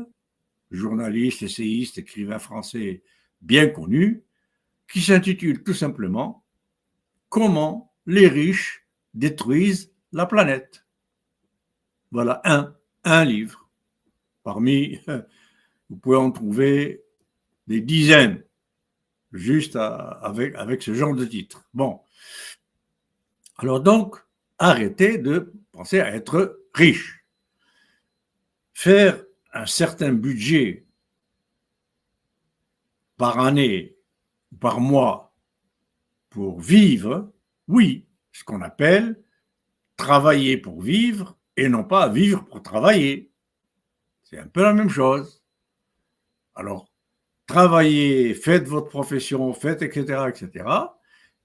B: journaliste, essayiste, écrivain français bien connu, qui s'intitule tout simplement « Comment les riches détruisent la planète ». Voilà un livre. Parmi, vous pouvez en trouver des dizaines, juste avec ce genre de titre. Bon. Alors donc, arrêtez de penser à être riche. Faire un certain budget par année, par mois, pour vivre, oui, ce qu'on appelle travailler pour vivre et non pas vivre pour travailler. C'est un peu la même chose. Alors, travaillez, faites votre profession, faites, etc., etc.,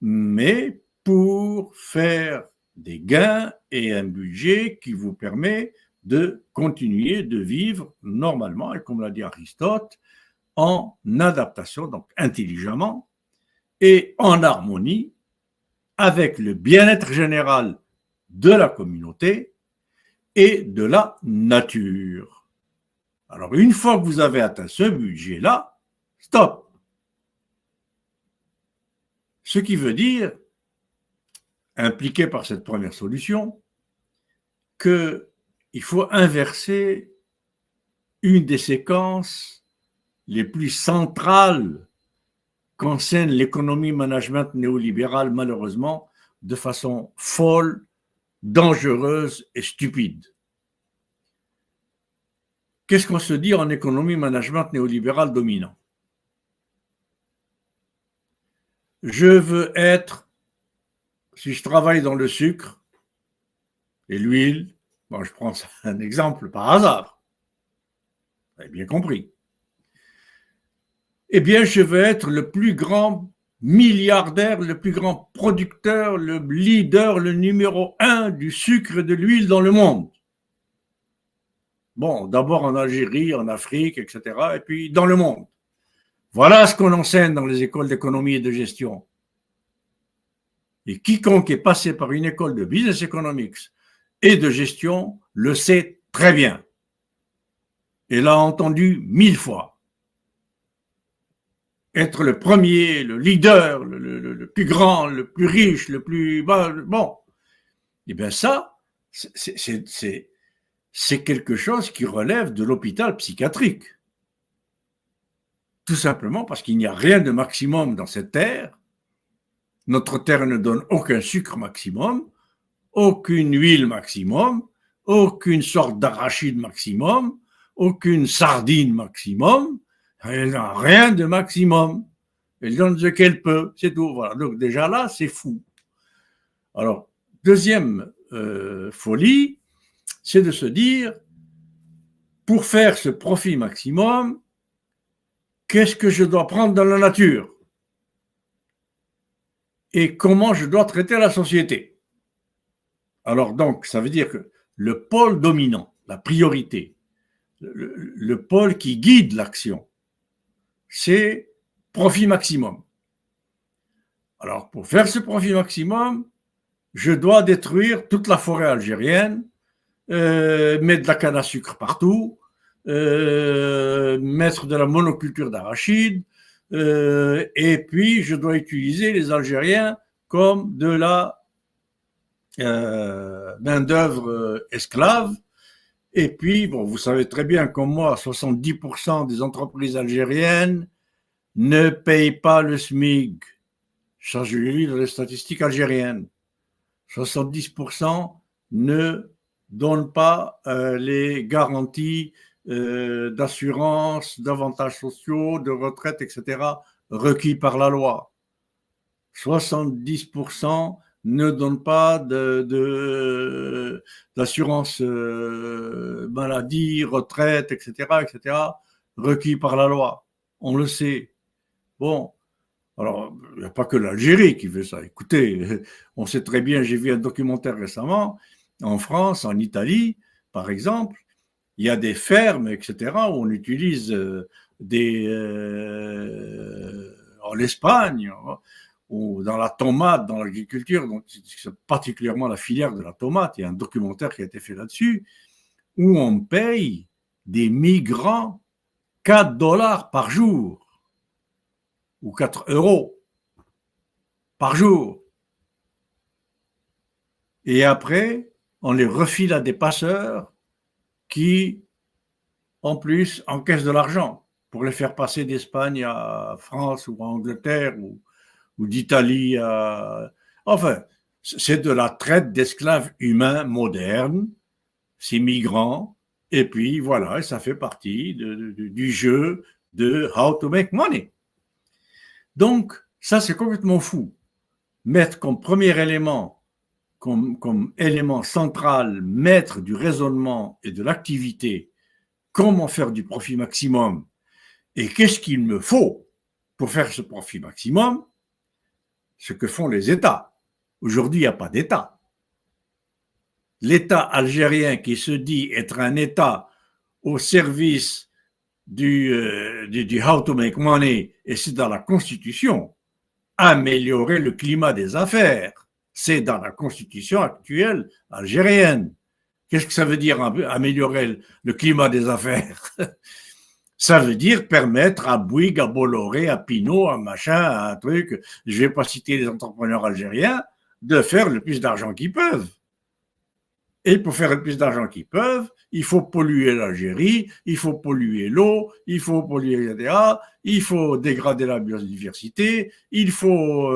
B: mais pour faire des gains et un budget qui vous permet de continuer de vivre normalement, et comme l'a dit Aristote, en adaptation, donc intelligemment, et en harmonie avec le bien-être général de la communauté et de la nature. Alors, une fois que vous avez atteint ce budget-là, stop. Ce qui veut dire, impliqué par cette première solution, qu'il faut inverser une des séquences les plus centrales qu'enseigne l'économie management néolibérale, malheureusement, de façon folle, dangereuse et stupide. Qu'est-ce qu'on se dit en économie management néolibérale dominant? Je veux être, si je travaille dans le sucre et l'huile, bon, je prends un exemple par hasard, vous avez bien compris, eh bien, je veux être le plus grand milliardaire, le plus grand producteur, le leader, le numéro 1 du sucre et de l'huile dans le monde. Bon, d'abord en Algérie, en Afrique, etc., et puis dans le monde. Voilà ce qu'on enseigne dans les écoles d'économie et de gestion. Et quiconque est passé par une école de business economics et de gestion le sait très bien. Et l'a entendu 1000 fois. Être le premier, le leader, le plus grand, le plus riche, le plus... Bon, eh bien ça, c'est quelque chose qui relève de l'hôpital psychiatrique. Tout simplement parce qu'il n'y a rien de maximum dans cette terre. Notre terre ne donne aucun sucre maximum, aucune huile maximum, aucune sorte d'arachide maximum, aucune sardine maximum. Elle n'a rien de maximum. Elle donne ce qu'elle peut, c'est tout. Voilà. Donc déjà là, c'est fou. Alors, deuxième folie, c'est de se dire, pour faire ce profit maximum, qu'est-ce que je dois prendre dans la nature? Et comment je dois traiter la société? Alors donc, ça veut dire que le pôle dominant, la priorité, le pôle qui guide l'action, c'est profit maximum. Alors, pour faire ce profit maximum, je dois détruire toute la forêt algérienne, mettre de la canne à sucre partout, mettre de la monoculture d'arachide, et puis je dois utiliser les Algériens comme de la main-d'œuvre esclave. Et puis, bon, vous savez très bien comme moi, 70% des entreprises algériennes ne payent pas le SMIC. Ça, je l'ai lu dans les statistiques algériennes. 70% ne donnent pas les garanties d'assurance, d'avantages sociaux, de retraite, etc., requis par la loi. 70% ne donnent pas d'assurance maladie, retraite, etc., requis par la loi. On le sait. Bon, alors, il n'y a pas que l'Algérie qui fait ça. Écoutez, on sait très bien, j'ai vu un documentaire récemment, en France, en Italie, par exemple, il y a des fermes, etc., où on utilise en Espagne, ou dans la tomate, dans l'agriculture, donc c'est particulièrement la filière de la tomate, il y a un documentaire qui a été fait là-dessus, où on paye des migrants 4 dollars par jour, ou 4 euros par jour. Et après, on les refile à des passeurs qui en plus, encaissent de l'argent pour les faire passer d'Espagne à France ou à Angleterre ou d'Italie à... Enfin, c'est de la traite d'esclaves humains modernes, ces migrants, et puis voilà, ça fait partie du jeu de how to make money. Donc, ça, c'est complètement fou. Mettre comme premier élément, comme élément central, maître du raisonnement et de l'activité, comment faire du profit maximum et qu'est-ce qu'il me faut pour faire ce profit maximum, ce que font les États. Aujourd'hui, il n'y a pas d'État. L'État algérien qui se dit être un État au service du how to make money, et c'est dans la Constitution, améliorer le climat des affaires. C'est dans la Constitution actuelle algérienne. Qu'est-ce que ça veut dire améliorer le climat des affaires? Ça veut dire permettre à Bouygues, à Bolloré, à Pinault, à machin, à un truc, je ne vais pas citer les entrepreneurs algériens, de faire le plus d'argent qu'ils peuvent. Et pour faire le plus d'argent qu'ils peuvent, il faut polluer l'Algérie, il faut polluer l'eau, il faut polluer etc. Il faut dégrader la biodiversité, il faut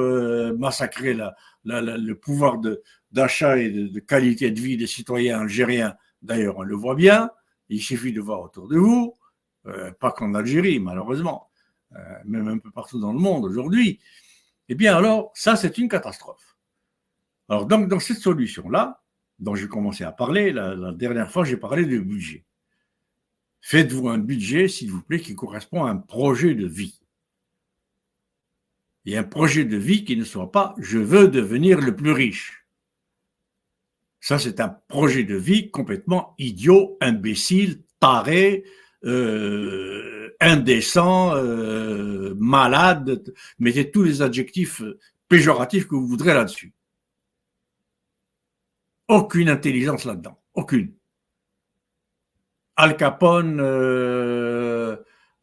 B: massacrer le pouvoir d'achat et de qualité de vie des citoyens algériens. D'ailleurs, on le voit bien, il suffit de voir autour de vous, pas qu'en Algérie, malheureusement, même un peu partout dans le monde aujourd'hui. Eh bien alors, ça c'est une catastrophe. Alors donc, dans cette solution-là, dont j'ai commencé à parler, la dernière fois, j'ai parlé de budget. Faites-vous un budget, s'il vous plaît, qui correspond à un projet de vie. Et un projet de vie qui ne soit pas « je veux devenir le plus riche ». Ça, c'est un projet de vie complètement idiot, imbécile, taré, indécent, malade. Mettez tous les adjectifs péjoratifs que vous voudrez là-dessus. Aucune intelligence là-dedans, aucune. Al Capone,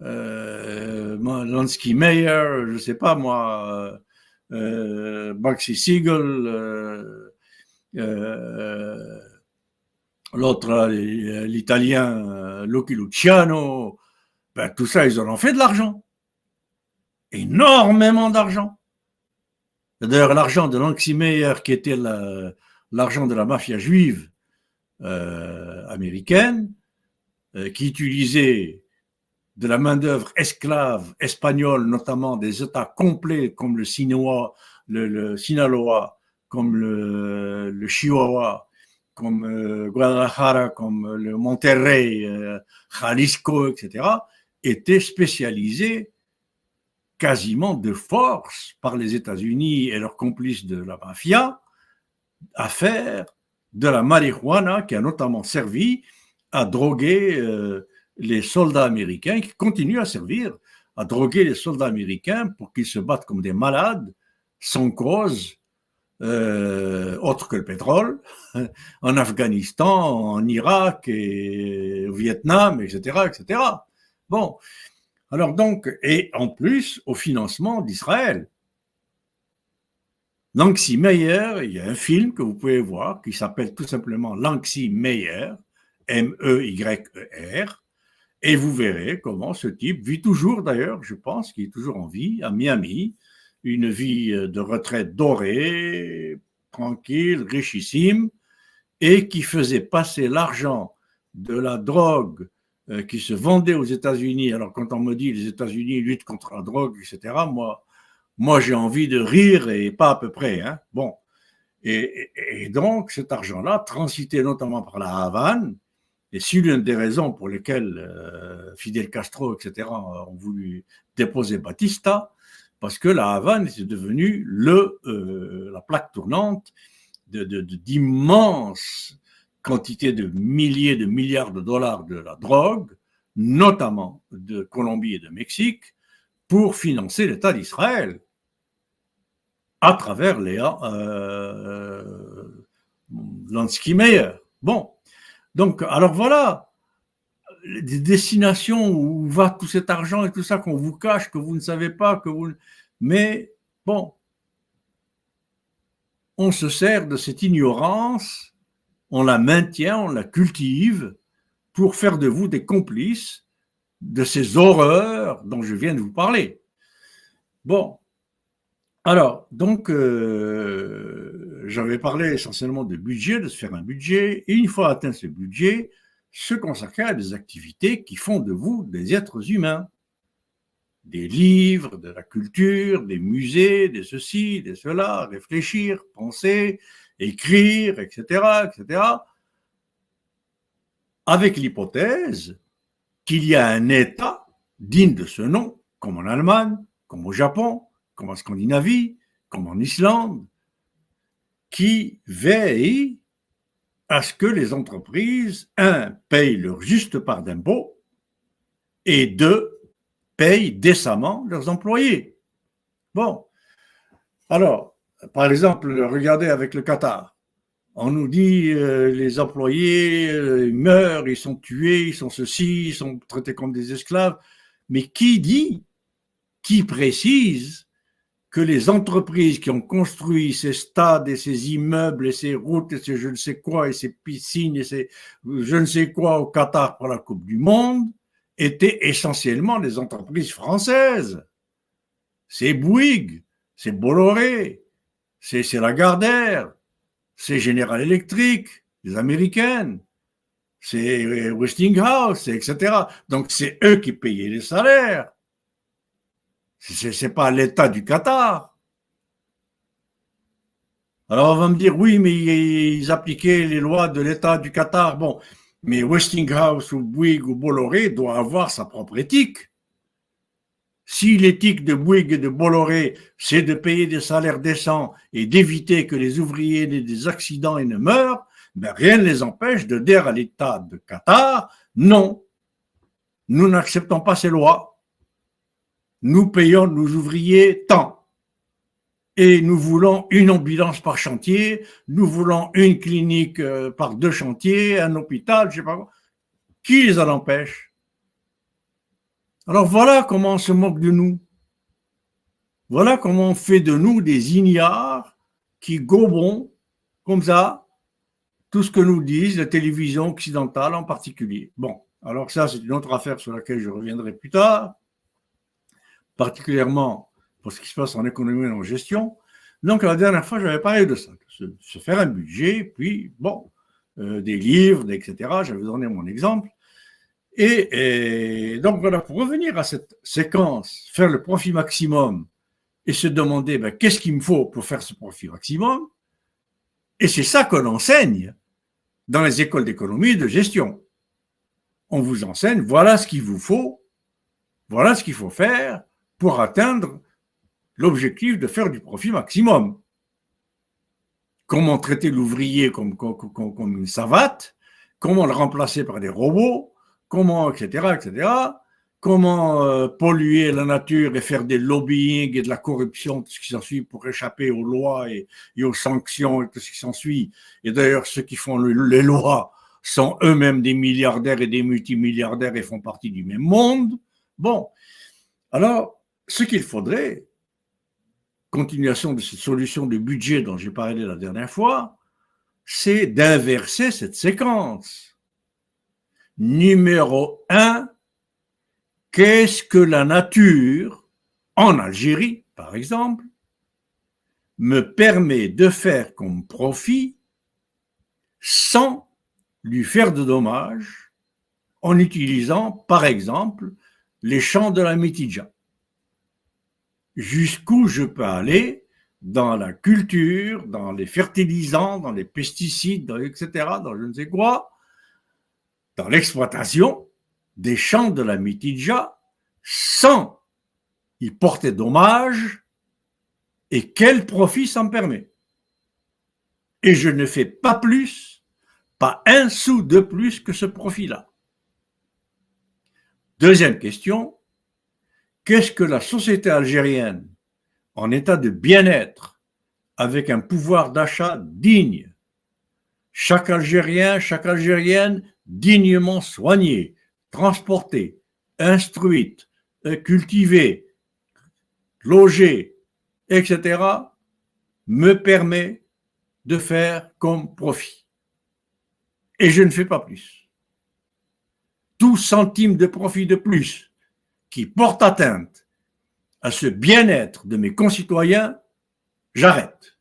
B: Lansky Meyer, je ne sais pas moi, Bugsy Siegel, l'autre, l'italien Lucky Luciano, ben, tout ça, ils en ont fait de l'argent. Énormément d'argent. D'ailleurs, l'argent de Lansky Meyer, qui était l'argent de la mafia juive américaine, qui utilisait de la main-d'œuvre esclave espagnole, notamment des États complets comme le Sinaloa, comme le Chihuahua, comme Guadalajara, comme le Monterrey, Jalisco, etc., étaient spécialisés quasiment de force par les États-Unis et leurs complices de la mafia à faire de la marijuana qui a notamment servi à droguer les soldats américains, qui continuent à servir à droguer les soldats américains pour qu'ils se battent comme des malades, sans cause autre que le pétrole, en Afghanistan, en Irak, et au Vietnam, etc., etc. Bon, alors donc, et en plus, au financement d'Israël. Lansky Meyer, il y a un film que vous pouvez voir qui s'appelle tout simplement Lansky Meyer, M-E-Y-E-R, et vous verrez comment ce type vit toujours d'ailleurs, je pense qu'il est toujours en vie, à Miami, une vie de retraite dorée, tranquille, richissime, et qui faisait passer l'argent de la drogue qui se vendait aux États-Unis. Alors quand on me dit les États-Unis luttent contre la drogue, etc., moi j'ai envie de rire et pas à peu près. Hein. Bon. Et donc cet argent-là, transité notamment par la Havane, et c'est l'une des raisons pour lesquelles Fidel Castro, etc., ont voulu déposer Batista, parce que la Havane était devenue la plaque tournante d'immenses quantités de milliers de milliards de dollars de la drogue, notamment de Colombie et de Mexique, pour financer l'État d'Israël à travers Lansky Meyer. Bon, donc, alors voilà, des destinations où va tout cet argent et tout ça qu'on vous cache, que vous ne savez pas, mais bon, on se sert de cette ignorance, on la maintient, on la cultive pour faire de vous des complices de ces horreurs dont je viens de vous parler. Bon, alors, donc, j'avais parlé essentiellement de budget, de se faire un budget, et une fois atteint ce budget, se consacrer à des activités qui font de vous des êtres humains. Des livres, de la culture, des musées, des ceci, des cela, réfléchir, penser, écrire, etc., etc., avec l'hypothèse qu'il y a un État digne de ce nom, comme en Allemagne, comme au Japon, comme en Scandinavie, comme en Islande, qui veille à ce que les entreprises, un, payent leur juste part d'impôts, et deux, payent décemment leurs employés. Bon, alors, par exemple, regardez avec le Qatar. On nous dit les employés meurent, ils sont tués, ils sont ceci, ils sont traités comme des esclaves. Mais qui dit, qui précise que les entreprises qui ont construit ces stades et ces immeubles et ces routes et ces je ne sais quoi et ces piscines et ces je ne sais quoi au Qatar pour la Coupe du Monde étaient essentiellement des entreprises françaises. C'est Bouygues, c'est Bolloré, c'est Lagardère, c'est General Electric, les Américaines, c'est Westinghouse, etc. Donc c'est eux qui payaient les salaires. C'est pas l'État du Qatar. Alors on va me dire, oui, mais ils appliquaient les lois de l'État du Qatar. Bon, mais Westinghouse ou Bouygues ou Bolloré doit avoir sa propre éthique. Si l'éthique de Bouygues et de Bolloré, c'est de payer des salaires décents et d'éviter que les ouvriers aient des accidents et ne meurent, ben rien ne les empêche de dire à l'État de Qatar, non, nous n'acceptons pas ces lois. Nous payons nos ouvriers tant. Et nous voulons une ambulance par chantier, nous voulons une clinique par 2 chantiers, un hôpital, je sais pas quoi. Qui les en empêche? Alors voilà comment on se moque de nous. Voilà comment on fait de nous des ignares qui gobons comme ça tout ce que nous disent la télévision occidentale en particulier. Bon, alors ça c'est une autre affaire sur laquelle je reviendrai plus tard, particulièrement pour ce qui se passe en économie et en gestion. Donc la dernière fois j'avais parlé de ça, se faire un budget, puis bon, des livres, etc. J'avais donné mon exemple. Et donc voilà, pour revenir à cette séquence, faire le profit maximum et se demander ben, qu'est-ce qu'il me faut pour faire ce profit maximum, et c'est ça qu'on enseigne dans les écoles d'économie et de gestion. On vous enseigne, voilà ce qu'il vous faut, voilà ce qu'il faut faire pour atteindre l'objectif de faire du profit maximum. Comment traiter l'ouvrier comme une savate, comment le remplacer par des robots, comment, etc., etc., comment polluer la nature et faire des lobbying et de la corruption, tout ce qui s'ensuit pour échapper aux lois et aux sanctions et tout ce qui s'ensuit. Et d'ailleurs, ceux qui font les lois sont eux-mêmes des milliardaires et des multimilliardaires et font partie du même monde. Bon, alors, ce qu'il faudrait, continuation de cette solution de budget dont j'ai parlé la dernière fois, c'est d'inverser cette séquence. Numéro 1, qu'est-ce que la nature, en Algérie par exemple, me permet de faire comme profit sans lui faire de dommages en utilisant par exemple les champs de la Métidja. Jusqu'où je peux aller dans la culture, dans les fertilisants, dans les pesticides, etc., dans je ne sais quoi, dans l'exploitation des champs de la Mitidja sans y porter dommage et quel profit ça me permet. Et je ne fais pas plus, pas un sou de plus que ce profit-là. Deuxième question, qu'est-ce que la société algérienne, en état de bien-être, avec un pouvoir d'achat digne, chaque Algérien, chaque Algérienne dignement soignée, transportée, instruite, cultivée, logée, etc., me permet de faire comme profit. Et je ne fais pas plus. tout centime de profit de plus qui porte atteinte à ce bien-être de mes concitoyens, j'arrête.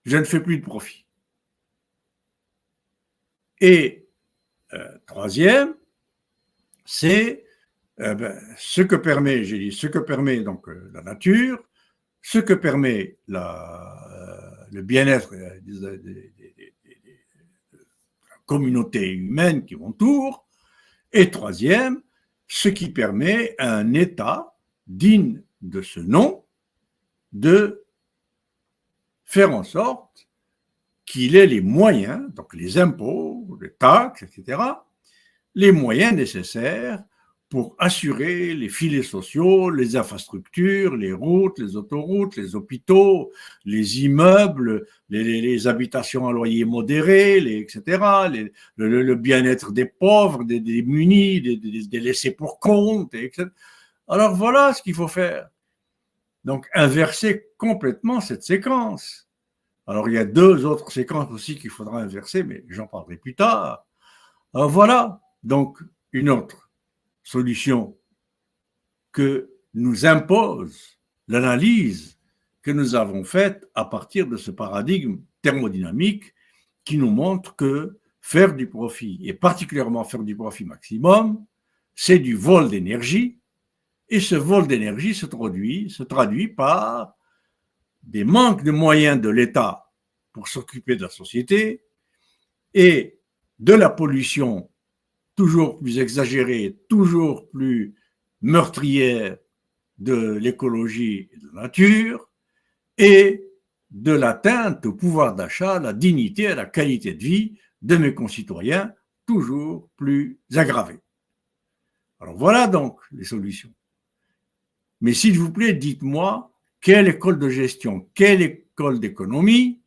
B: Je ne fais plus de profit. Et troisième, c'est ce que permet, j'ai dit, ce que permet donc la nature, ce que permet le bien-être des communautés humaines qui m'entourent, et troisième, ce qui permet à un État digne de ce nom de faire en sorte qu'il ait les moyens, donc les impôts, les taxes, etc., les moyens nécessaires pour assurer les filets sociaux, les infrastructures, les routes, les autoroutes, les hôpitaux, les immeubles, les habitations à loyer modéré, etc., le bien-être des pauvres, des munis, des laissés pour compte, etc. Alors voilà ce qu'il faut faire. Donc inverser complètement cette séquence. Alors il y a deux autres séquences aussi qu'il faudra inverser, mais j'en parlerai plus tard. Alors voilà donc une autre solution que nous impose l'analyse que nous avons faite à partir de ce paradigme thermodynamique qui nous montre que faire du profit, et particulièrement faire du profit maximum, c'est du vol d'énergie, et ce vol d'énergie se traduit par des manques de moyens de l'État pour s'occuper de la société et de la pollution toujours plus exagérée, toujours plus meurtrière de l'écologie et de la nature, et de l'atteinte au pouvoir d'achat, la dignité et la qualité de vie de mes concitoyens, toujours plus aggravée. Alors voilà donc les solutions. Mais s'il vous plaît, dites-moi quelle école de gestion, quelle école d'économie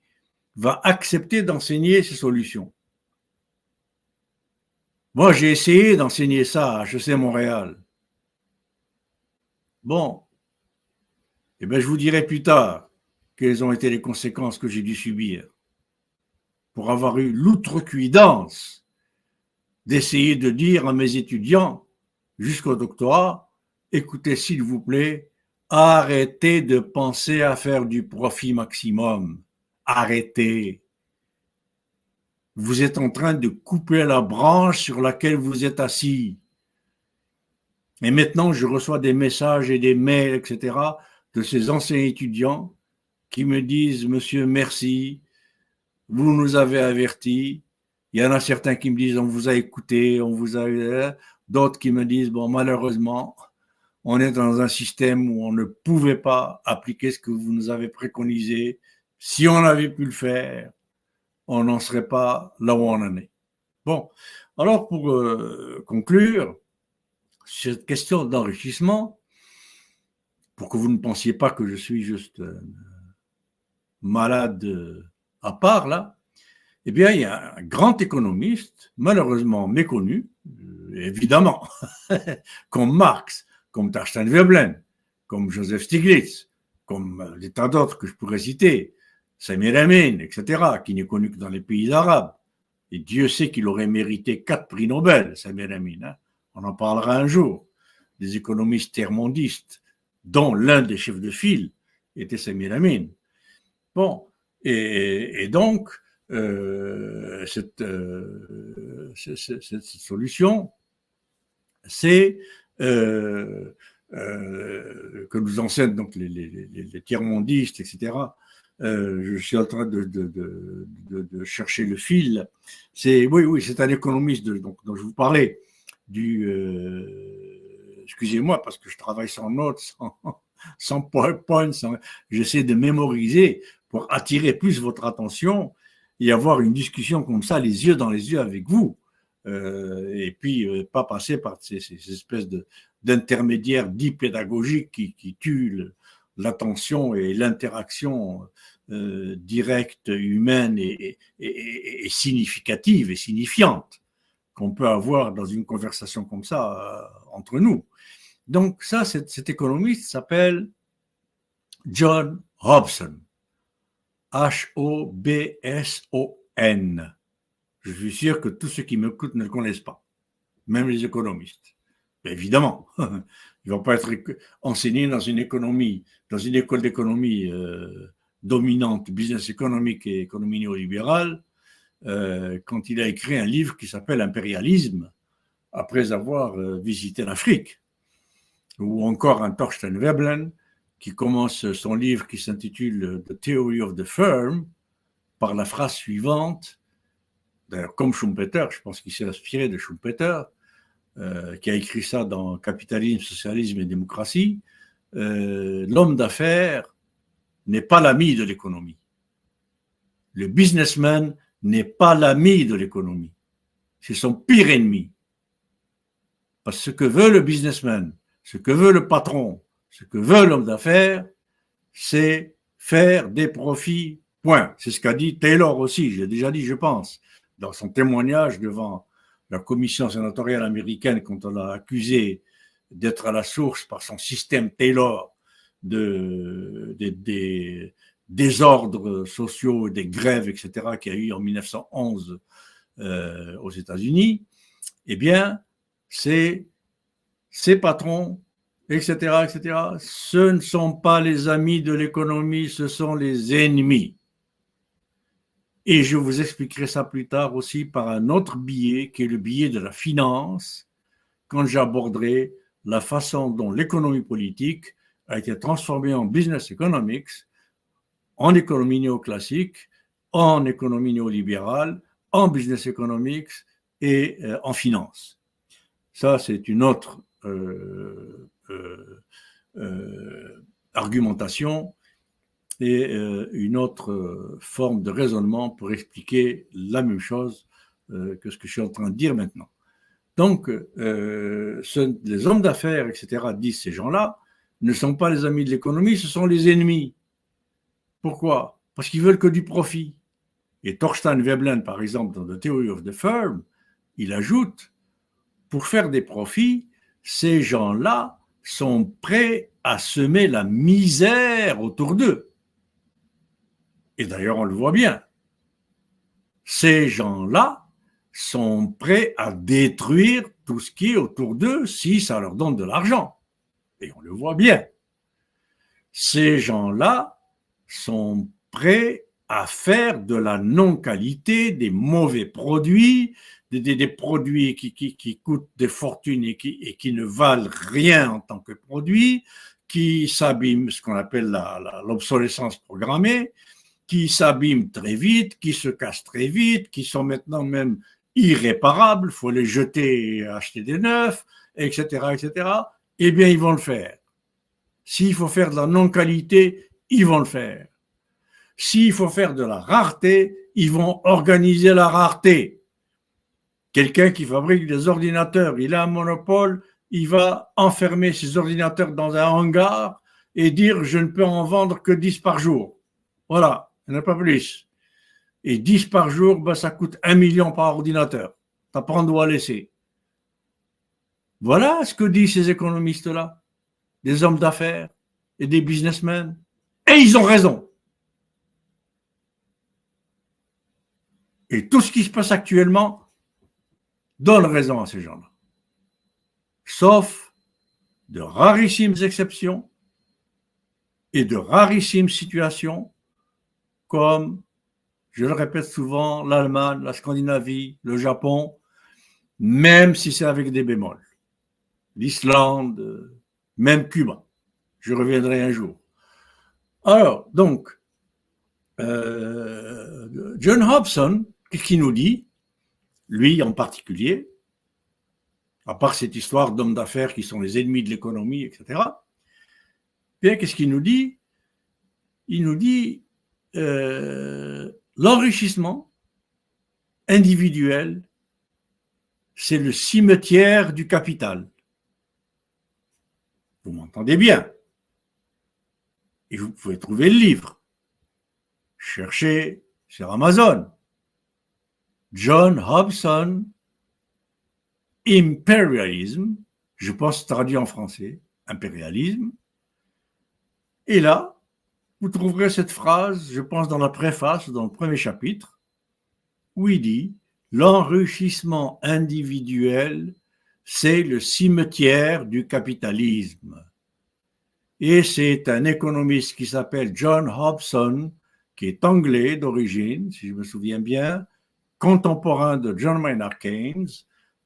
B: va accepter d'enseigner ces solutions. Moi, j'ai essayé d'enseigner ça à HEC Montréal. Bon, eh bien, je vous dirai plus tard quelles ont été les conséquences que j'ai dû subir pour avoir eu l'outrecuidance d'essayer de dire à mes étudiants jusqu'au doctorat, écoutez, s'il vous plaît, arrêtez de penser à faire du profit maximum. Arrêtez. Vous êtes en train de couper la branche sur laquelle vous êtes assis. Et maintenant, je reçois des messages et des mails, etc., de ces anciens étudiants qui me disent « Monsieur, merci, vous nous avez avertis ». Il y en a certains qui me disent « On vous a écouté, on vous a… » D'autres qui me disent « Bon, malheureusement, on est dans un système où on ne pouvait pas appliquer ce que vous nous avez préconisé. Si on avait pu le faire, on n'en serait pas là où on en est. » Bon, alors pour conclure, cette question d'enrichissement, pour que vous ne pensiez pas que je suis juste malade à part, là, eh bien, il y a un grand économiste, malheureusement méconnu, évidemment, comme Marx, comme Thorstein Veblen, comme Joseph Stiglitz, comme des tas d'autres que je pourrais citer, Samir Amin, etc., qui n'est connu que dans les pays arabes. Et Dieu sait qu'il aurait mérité 4 prix Nobel, Samir Amin. Hein. On en parlera un jour. Des économistes terre-mondistes, dont l'un des chefs de file était Samir Amin. Bon, et donc, cette solution, c'est que nous enseignent donc les tiers-mondistes, etc. Je suis en train de chercher le fil. Oui, c'est un économiste dont je vous parlais, excusez-moi parce que je travaille sans notes, sans PowerPoint, j'essaie de mémoriser pour attirer plus votre attention et avoir une discussion comme ça, les yeux dans les yeux avec vous. Et puis pas passer par ces espèces d'intermédiaires dits pédagogiques qui tuent l'attention et l'interaction directe, humaine et significative et signifiante qu'on peut avoir dans une conversation comme ça entre nous. Donc ça, cet économiste s'appelle John Hobson. H-O-B-S-O-N. Je suis sûr que tous ceux qui m'écoutent ne le connaissent pas. même les économistes. Mais évidemment, ils ne vont pas être enseignés dans une école d'économie dominante, business économique et économie néolibérale, quand il a écrit un livre qui s'appelle Impérialisme, après avoir visité l'Afrique. Ou encore un Thorstein Veblen, qui commence son livre qui s'intitule The Theory of the Firm, par la phrase suivante, d'ailleurs comme Schumpeter, je pense qu'il s'est inspiré de Schumpeter, qui a écrit ça dans Capitalisme, Socialisme et Démocratie, l'homme d'affaires n'est pas l'ami de l'économie. Le businessman n'est pas l'ami de l'économie. C'est son pire ennemi. Parce que ce que veut le businessman, ce que veut le patron, ce que veut l'homme d'affaires, c'est faire des profits, point. C'est ce qu'a dit Taylor aussi, j'ai déjà dit, je pense, dans son témoignage devant la commission sénatoriale américaine quand on l'a accusé d'être à la source par son système Taylor des désordres sociaux, des grèves, etc., qu'il y a eu en 1911 aux États-Unis. Eh bien, ces patrons, etc., ce ne sont pas les amis de l'économie, ce sont les ennemis. Et je vous expliquerai ça plus tard aussi par un autre biais, qui est le biais de la finance, quand j'aborderai la façon dont l'économie politique a été transformée en business economics, en économie néoclassique, en économie néolibérale, en business economics et en finance. Ça, c'est une autre argumentation et une autre forme de raisonnement pour expliquer la même chose que ce que je suis en train de dire maintenant. Donc, les hommes d'affaires, etc., disent ces gens-là, ne sont pas les amis de l'économie, ce sont les ennemis. Pourquoi? Parce qu'ils veulent que du profit. Et Thorstein Veblen, par exemple, dans The Theory of the Firm, il ajoute, pour faire des profits, ces gens-là sont prêts à semer la misère autour d'eux. Et d'ailleurs, on le voit bien. Ces gens-là sont prêts à détruire tout ce qui est autour d'eux si ça leur donne de l'argent. Et on le voit bien. Ces gens-là sont prêts à faire de la non-qualité, des mauvais produits, des produits qui coûtent des fortunes et qui ne valent rien en tant que produits, qui s'abîment, ce qu'on appelle l'obsolescence programmée, qui s'abîment très vite, qui se cassent très vite, qui sont maintenant même irréparables, il faut les jeter et acheter des neufs, etc., etc. Eh bien, ils vont le faire. S'il faut faire de la non-qualité, ils vont le faire. S'il faut faire de la rareté, ils vont organiser la rareté. Quelqu'un qui fabrique des ordinateurs, il a un monopole, il va enfermer ses ordinateurs dans un hangar et dire « je ne peux en vendre que 10 par jour ». Voilà, il n'y en a pas plus. Et 10 par jour, ben, ça coûte 1 million par ordinateur. T'as prendre ou à laisser. Voilà ce que disent ces économistes-là, des hommes d'affaires et des businessmen. Et ils ont raison. Et tout ce qui se passe actuellement donne raison à ces gens-là. Sauf de rarissimes exceptions et de rarissimes situations comme, je le répète souvent, l'Allemagne, la Scandinavie, le Japon, même si c'est avec des bémols. L'Islande, même Cuba. Je reviendrai un jour. Alors, donc, John Hobson, qu'est-ce qu'il nous dit? Lui en particulier, à part cette histoire d'hommes d'affaires qui sont les ennemis de l'économie, etc. Bien, qu'est-ce qu'il nous dit? Il nous dit l'enrichissement individuel, c'est le cimetière du capital. Vous m'entendez bien? Et vous pouvez trouver le livre. Cherchez sur Amazon. John Hobson, Imperialism, je pense traduit en français, impérialisme. Et là, vous trouverez cette phrase, je pense dans la préface, dans le premier chapitre, où il dit « L'enrichissement individuel, c'est le cimetière du capitalisme. Et c'est un économiste qui s'appelle John Hobson, qui est anglais d'origine, si je me souviens bien, contemporain de John Maynard Keynes,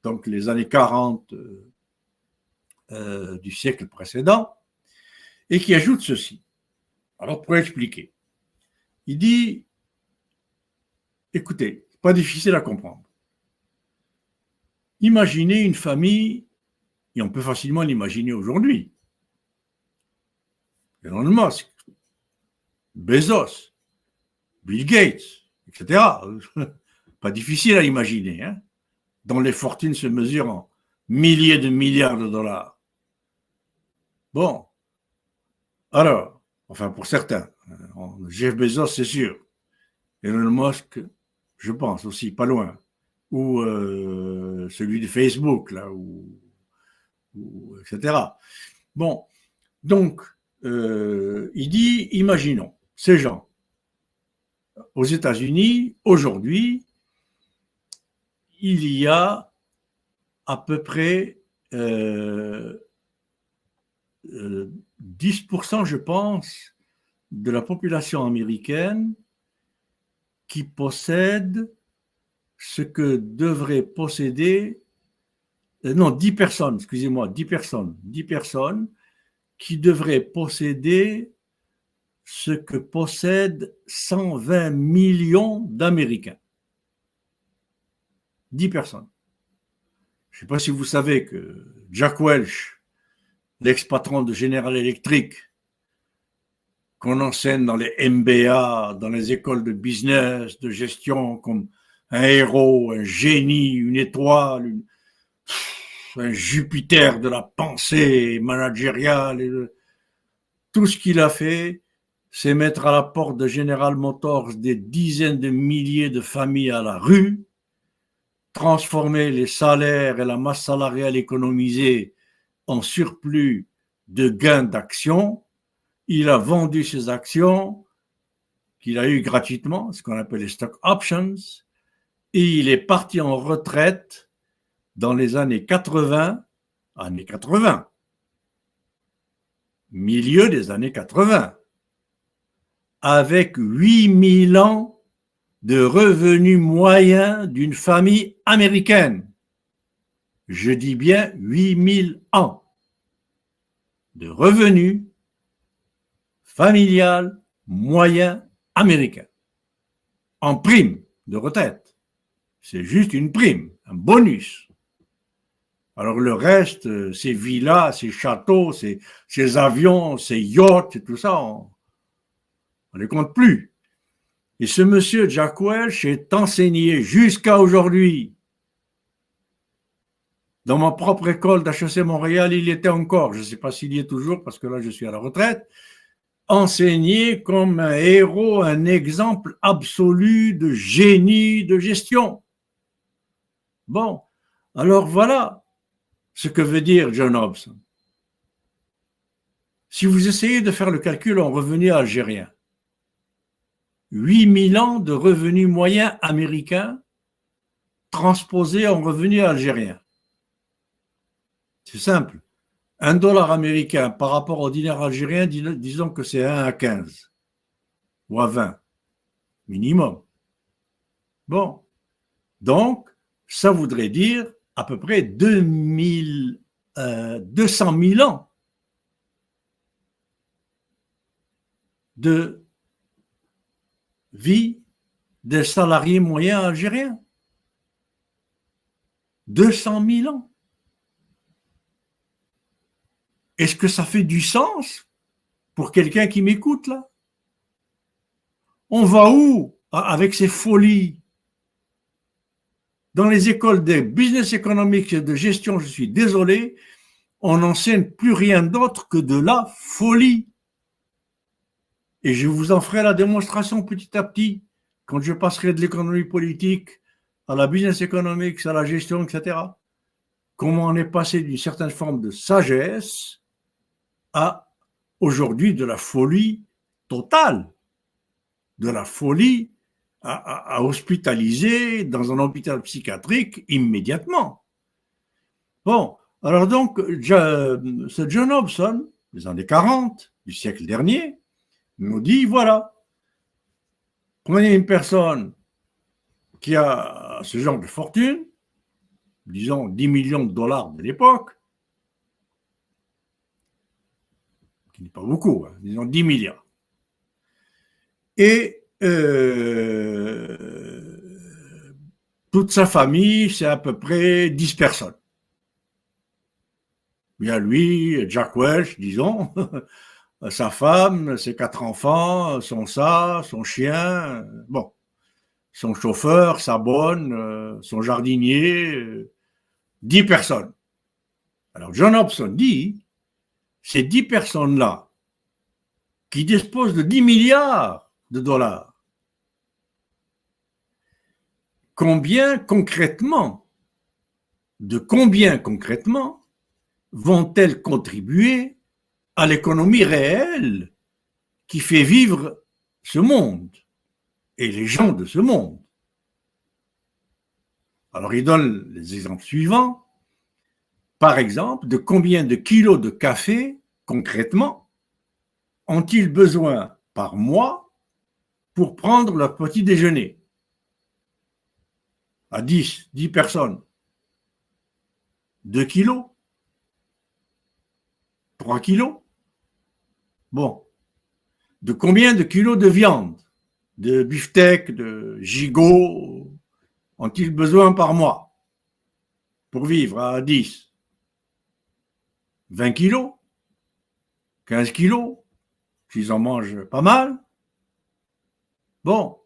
B: donc les années 40 du siècle précédent, et qui ajoute ceci. Alors, pour expliquer, il dit, écoutez, c'est pas difficile à comprendre. Imaginez une famille, et on peut facilement l'imaginer aujourd'hui. Elon Musk, Bezos, Bill Gates, etc. Pas difficile à imaginer, hein, dont les fortunes se mesurent en milliers de milliards de dollars. Bon, alors, enfin pour certains, Jeff Bezos, c'est sûr. Elon Musk, je pense aussi, pas loin. Ou celui de Facebook, là, ou etc. Bon, donc, il dit, imaginons, ces gens, aux États-Unis, aujourd'hui, il y a à peu près 10%, je pense, de la population américaine qui possède ce que devrait posséder, non, 10 personnes, excusez-moi, 10 personnes qui devraient posséder ce que possèdent 120 millions d'Américains. 10 personnes. Je ne sais pas si vous savez que Jack Welch, l'ex-patron de General Electric, qu'on enseigne dans les MBA, dans les écoles de business, de gestion, comme un héros, un génie, une étoile, un Jupiter de la pensée managériale. Tout ce qu'il a fait, c'est mettre à la porte de General Motors des dizaines de milliers de familles à la rue, transformer les salaires et la masse salariale économisée en surplus de gains d'actions. Il a vendu ses actions qu'il a eues gratuitement, ce qu'on appelle les stock options, et il est parti en retraite dans les années 80, milieu des années 80, avec 8000 ans de revenus moyens d'une famille américaine. Je dis bien 8000 ans de revenus familial moyen américain, en prime de retraite. C'est juste une prime, un bonus. Alors le reste, ces villas, ces châteaux, ces avions, ces yachts, tout ça, on ne les compte plus. Et ce monsieur Jack Welch est enseigné jusqu'à aujourd'hui. Dans ma propre école d'HEC Montréal, il y était encore, je ne sais pas s'il y est toujours parce que là je suis à la retraite, enseigné comme un héros, un exemple absolu de génie de gestion. Bon, alors voilà ce que veut dire John Hobson. Si vous essayez de faire le calcul en revenus algériens, 8000 ans de revenus moyens américains transposés en revenus algériens. C'est simple. $1 américain par rapport au dinar algérien, disons que c'est 1 à 15 ou à 20 minimum. Bon, donc ça voudrait dire à peu près 200 000 ans de vie des salariés moyens algériens. 200 000 ans. Est-ce que ça fait du sens pour quelqu'un qui m'écoute là? On va où avec ces folies? Dans les écoles de business économique et de gestion, je suis désolé, on n'enseigne plus rien d'autre que de la folie. Et je vous en ferai la démonstration petit à petit, quand je passerai de l'économie politique à la business économique, à la gestion, etc. Comment on est passé d'une certaine forme de sagesse à aujourd'hui de la folie totale, de la folie à hospitaliser dans un hôpital psychiatrique immédiatement. Bon, alors donc, ce John Hobson, des années 40 du siècle dernier, nous dit, voilà, prenez une personne qui a ce genre de fortune, disons 10 millions de dollars de l'époque, qui n'est pas beaucoup, hein, disons 10 milliards, et toute sa famille, c'est à peu près 10 personnes. Il y a lui, Jack Welch, disons, sa femme, ses 4 enfants, son chien, bon, son chauffeur, sa bonne, son jardinier, 10 personnes. Alors John Hobson dit, ces 10 personnes-là, qui disposent de 10 milliards de dollars, de combien concrètement vont-elles contribuer à l'économie réelle qui fait vivre ce monde et les gens de ce monde? Alors, il donne les exemples suivants. Par exemple, de combien de kilos de café, concrètement, ont-ils besoin par mois pour prendre leur petit déjeuner? À 10 personnes. 2 kilos? 3 kilos? Bon. De combien de kilos de viande, de beefsteak, de gigot ont-ils besoin par mois pour vivre à 10? 20 kilos? 15 kilos? S'ils en mangent pas mal? Bon.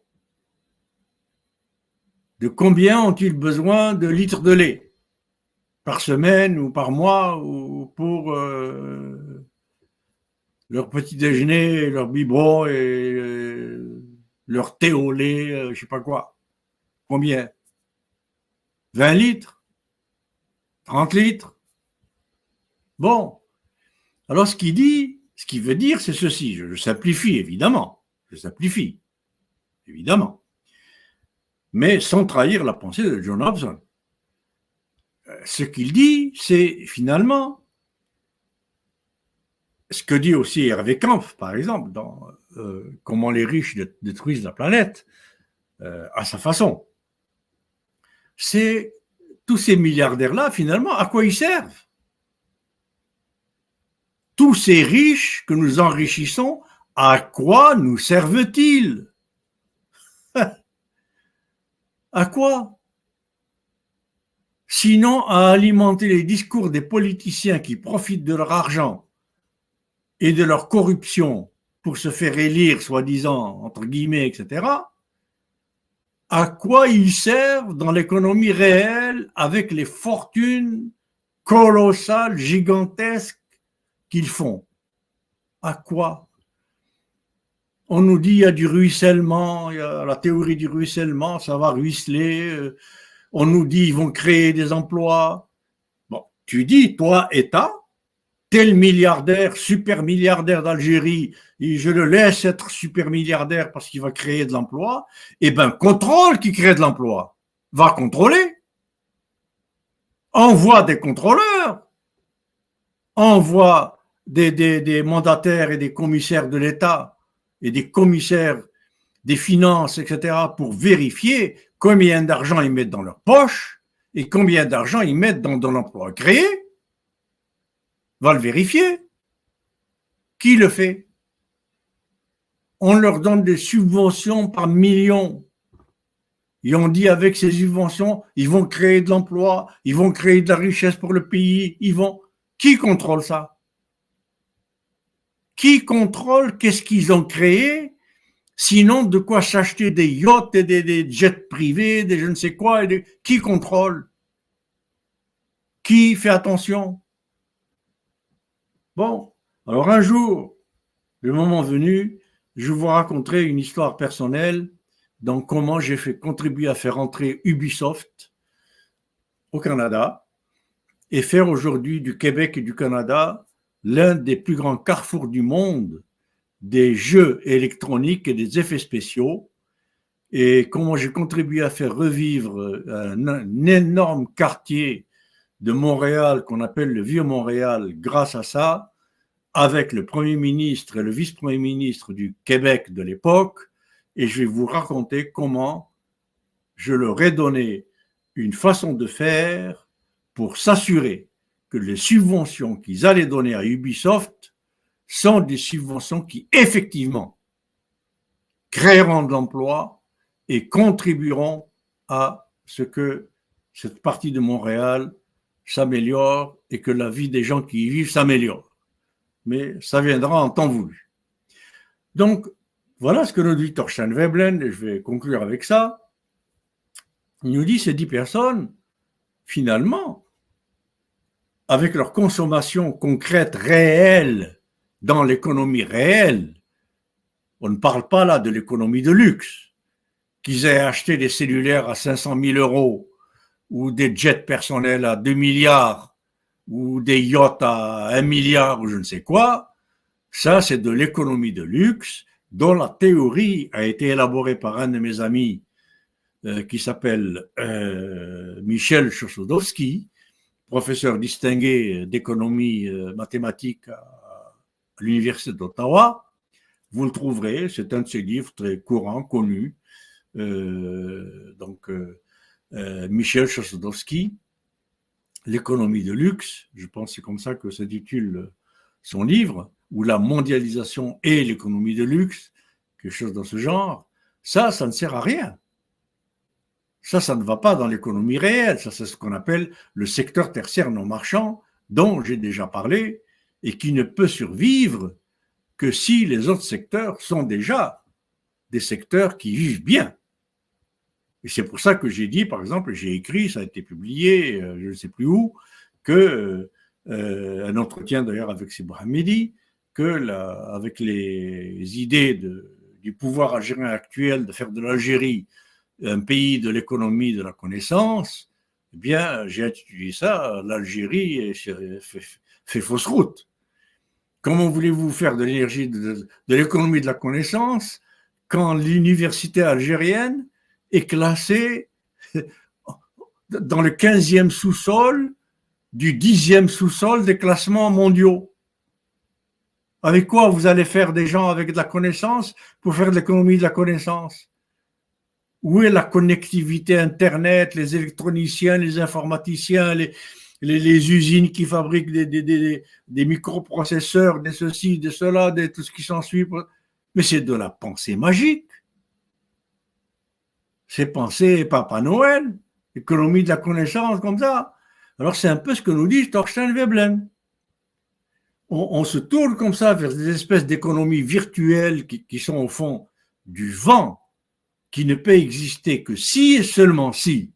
B: De combien ont-ils besoin de litres de lait par semaine ou par mois ou pour leur petit déjeuner, leur biberon et leur thé au lait, je sais pas quoi? Combien? 20 litres? 30 litres? Bon. Alors, ce qu'il veut dire, c'est ceci. Je simplifie, évidemment. Évidemment. Mais sans trahir la pensée de John Hobson. Ce qu'il dit, c'est finalement ce que dit aussi Hervé Kampf, par exemple, dans Comment les riches détruisent la planète, à sa façon. C'est tous ces milliardaires-là, finalement, à quoi ils servent? Tous ces riches que nous enrichissons, à quoi nous servent-ils? À quoi? Sinon à alimenter les discours des politiciens qui profitent de leur argent et de leur corruption pour se faire élire, soi-disant, entre guillemets, etc., à quoi ils servent dans l'économie réelle avec les fortunes colossales, gigantesques qu'ils font? À quoi? On nous dit il y a du ruissellement, il y a la théorie du ruissellement, ça va ruisseler. On nous dit ils vont créer des emplois. Bon, tu dis, toi, État, tel milliardaire, super milliardaire d'Algérie, et je le laisse être super milliardaire parce qu'il va créer de l'emploi, eh bien, contrôle qui crée de l'emploi. Va contrôler. Envoie des contrôleurs. Envoie des mandataires et des commissaires de l'État et des commissaires des finances, etc., pour vérifier combien d'argent ils mettent dans leur poche et combien d'argent ils mettent dans l'emploi créé. Va le vérifier. Qui le fait? On leur donne des subventions par millions. Et on dit avec ces subventions, ils vont créer de l'emploi, ils vont créer de la richesse pour le pays, Qui contrôle ça? Qui contrôle qu'est-ce qu'ils ont créé? Sinon, de quoi s'acheter des yachts et des jets privés, des je ne sais quoi. Qui contrôle? Qui fait attention? Bon, alors un jour, le moment venu, je vous raconterai une histoire personnelle dans comment j'ai fait contribuer à faire entrer Ubisoft au Canada et faire aujourd'hui du Québec et du Canada l'un des plus grands carrefours du monde des jeux électroniques et des effets spéciaux, et comment j'ai contribué à faire revivre un énorme quartier de Montréal qu'on appelle le Vieux Montréal grâce à ça, avec le Premier ministre et le vice-premier ministre du Québec de l'époque, et je vais vous raconter comment je leur ai donné une façon de faire pour s'assurer que les subventions qu'ils allaient donner à Ubisoft sont des subventions qui, effectivement, créeront de l'emploi et contribueront à ce que cette partie de Montréal s'améliore et que la vie des gens qui y vivent s'améliore. Mais ça viendra en temps voulu. Donc, voilà ce que nous dit Thorstein Veblen, et je vais conclure avec ça. Il nous dit ces 10 personnes, finalement, avec leur consommation concrète, réelle, dans l'économie réelle, on ne parle pas là de l'économie de luxe, qu'ils aient acheté des cellulaires à 500 000 euros, ou des jets personnels à 2 milliards, ou des yachts à 1 milliard, ou je ne sais quoi. Ça, c'est de l'économie de luxe, dont la théorie a été élaborée par un de mes amis qui s'appelle Michel Chossudovsky, professeur distingué d'économie mathématique à l'Université d'Ottawa. Vous le trouverez, c'est un de ses livres très courants, connus. Michel Chossudovsky, l'économie de luxe, je pense que c'est comme ça que s'intitule son livre, ou la mondialisation et l'économie de luxe, quelque chose dans ce genre. Ça ne sert à rien. Ça ne va pas dans l'économie réelle. Ça, c'est ce qu'on appelle le secteur tertiaire non marchand, dont j'ai déjà parlé, et qui ne peut survivre que si les autres secteurs sont déjà des secteurs qui vivent bien. Et c'est pour ça que j'ai dit, par exemple, j'ai écrit, ça a été publié, je ne sais plus où, que un entretien d'ailleurs avec Sibra Hamidi, que avec les idées du pouvoir algérien actuel de faire de l'Algérie un pays de l'économie de la connaissance, eh bien, j'ai intitulé ça l'Algérie fait fausse route. Comment voulez-vous faire de l'énergie, de l'économie de la connaissance quand l'université algérienne est classée dans le 15e sous-sol du 10e sous-sol des classements mondiaux? Avec quoi vous allez faire des gens avec de la connaissance pour faire de l'économie de la connaissance? Où est la connectivité Internet, les électroniciens, les informaticiens, les usines qui fabriquent des microprocesseurs, des ceci, des cela, tout ce qui s'ensuit? Mais c'est de la pensée magique. C'est penser Papa Noël, économie de la connaissance comme ça. Alors c'est un peu ce que nous dit Thorstein Veblen. On se tourne comme ça vers des espèces d'économies virtuelles qui sont au fond du vent, qui ne peut exister que si et seulement si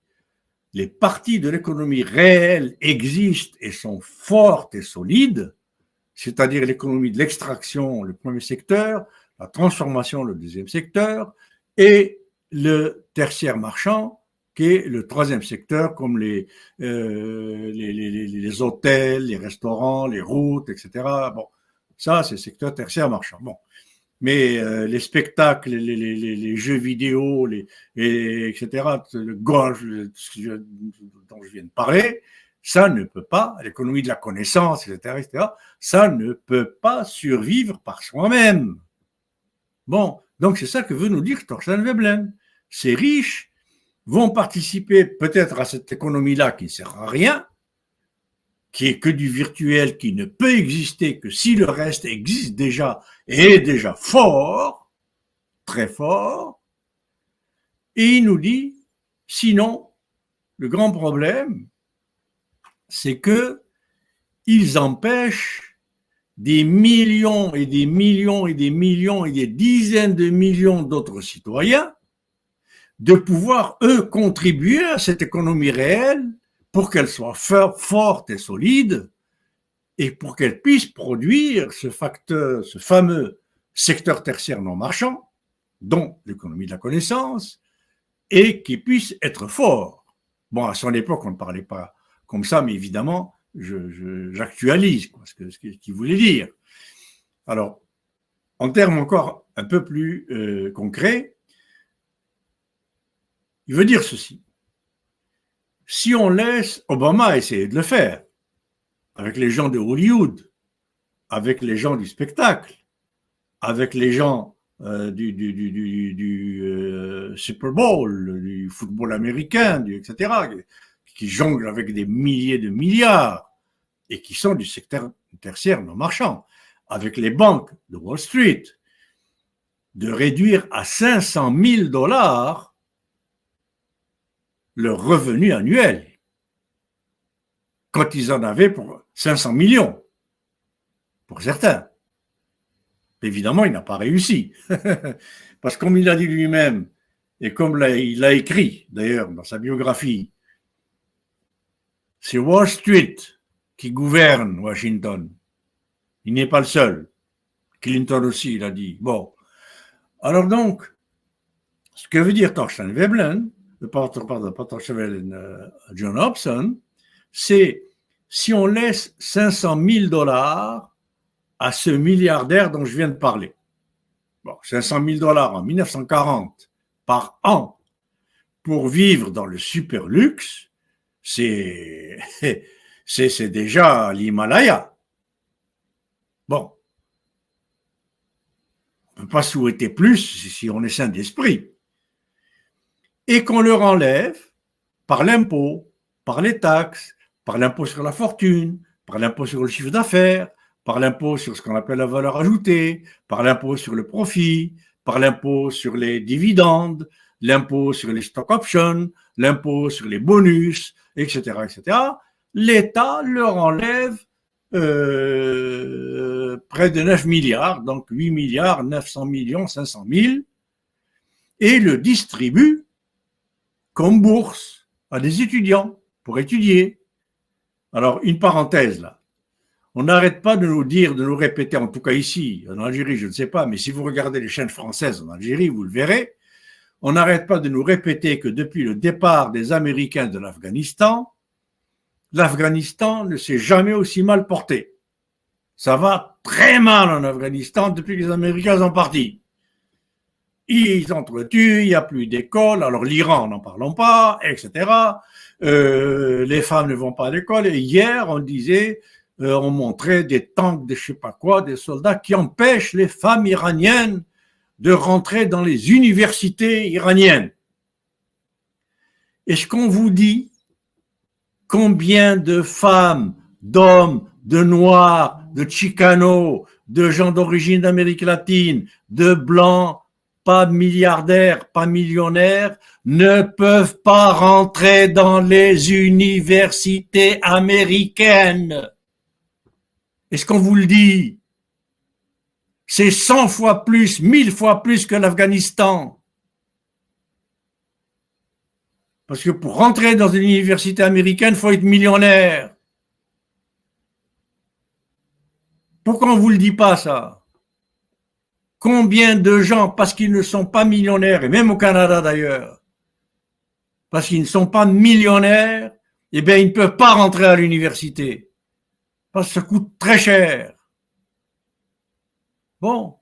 B: les parties de l'économie réelle existent et sont fortes et solides, c'est-à-dire l'économie de l'extraction, le premier secteur, la transformation, le deuxième secteur, et le tertiaire marchand, qui est le troisième secteur, comme les hôtels, les restaurants, les routes, etc. Bon, ça, c'est le secteur tertiaire marchand. Bon. Mais les spectacles, les jeux vidéo, etc., le golf, dont je viens de parler, ça ne peut pas, l'économie de la connaissance, etc., ça ne peut pas survivre par soi-même. Bon, donc c'est ça que veut nous dire Thorstein Veblen. Ces riches vont participer peut-être à cette économie-là qui ne sert à rien, qui est que du virtuel, qui ne peut exister que si le reste existe déjà et est déjà fort, très fort. Et il nous dit, sinon, le grand problème, c'est que ils empêchent des millions et des millions et des millions et des dizaines de millions d'autres citoyens de pouvoir, eux, contribuer à cette économie réelle pour qu'elle soit forte et solide et pour qu'elle puisse produire ce facteur, ce fameux secteur tertiaire non marchand, dont l'économie de la connaissance, et qui puisse être fort. Bon, à son époque, on ne parlait pas comme ça, mais évidemment, j'actualise ce qu'il voulait dire. Alors, en termes encore un peu plus concrets, il veut dire ceci. si on laisse, Obama essayer de le faire, avec les gens de Hollywood, avec les gens du spectacle, avec les gens du Super Bowl, du football américain, etc., qui jonglent avec des milliers de milliards et qui sont du secteur tertiaire non marchand, avec les banques de Wall Street, de réduire à 500 000 $ leur revenu annuel, quand ils en avaient pour 500 millions, pour certains. Évidemment, il n'a pas réussi. Parce que comme il a dit lui-même, et comme il a écrit d'ailleurs dans sa biographie, c'est Wall Street qui gouverne Washington. Il n'est pas le seul. Clinton aussi, il a dit. Bon. Alors donc, ce que veut dire Thorstein Veblen, John Hobson, c'est si on laisse 500 000 $ à ce milliardaire dont je viens de parler. Bon, 500 000 $ en 1940 par an pour vivre dans le super luxe, c'est déjà l'Himalaya. Bon, on ne peut pas souhaiter plus si on est sain d'esprit. Et qu'on leur enlève par l'impôt, par les taxes, par l'impôt sur la fortune, par l'impôt sur le chiffre d'affaires, par l'impôt sur ce qu'on appelle la valeur ajoutée, par l'impôt sur le profit, par l'impôt sur les dividendes, l'impôt sur les stock options, l'impôt sur les bonus, etc., etc., l'État leur enlève près de 9 milliards, donc 8 milliards, 900 millions, 500 000, et le distribue comme bourse à des étudiants pour étudier. Alors, une parenthèse là. On n'arrête pas de nous dire, de nous répéter, en tout cas ici, en Algérie, je ne sais pas, mais si vous regardez les chaînes françaises en Algérie, vous le verrez, on n'arrête pas de nous répéter que depuis le départ des Américains de l'Afghanistan, l'Afghanistan ne s'est jamais aussi mal porté. Ça va très mal en Afghanistan depuis que les Américains sont partis. Ils s'entretuent, il n'y a plus d'école, alors l'Iran, n'en parlons pas, etc. Les femmes ne vont pas à l'école. Et hier, on disait, on montrait des tanks, des je sais pas quoi, des soldats qui empêchent les femmes iraniennes de rentrer dans les universités iraniennes. Est-ce qu'on vous dit combien de femmes, d'hommes, de noirs, de chicanos, de gens d'origine d'Amérique latine, de blancs, pas milliardaires, pas millionnaires, ne peuvent pas rentrer dans les universités américaines? Est-ce qu'on vous le dit? C'est 100 fois plus, 1000 fois plus que l'Afghanistan. Parce que pour rentrer dans une université américaine, il faut être millionnaire. Pourquoi on ne vous le dit pas, ça? Combien de gens, parce qu'ils ne sont pas millionnaires, et même au Canada d'ailleurs, parce qu'ils ne sont pas millionnaires, eh bien, ils ne peuvent pas rentrer à l'université. Parce que ça coûte très cher. Bon.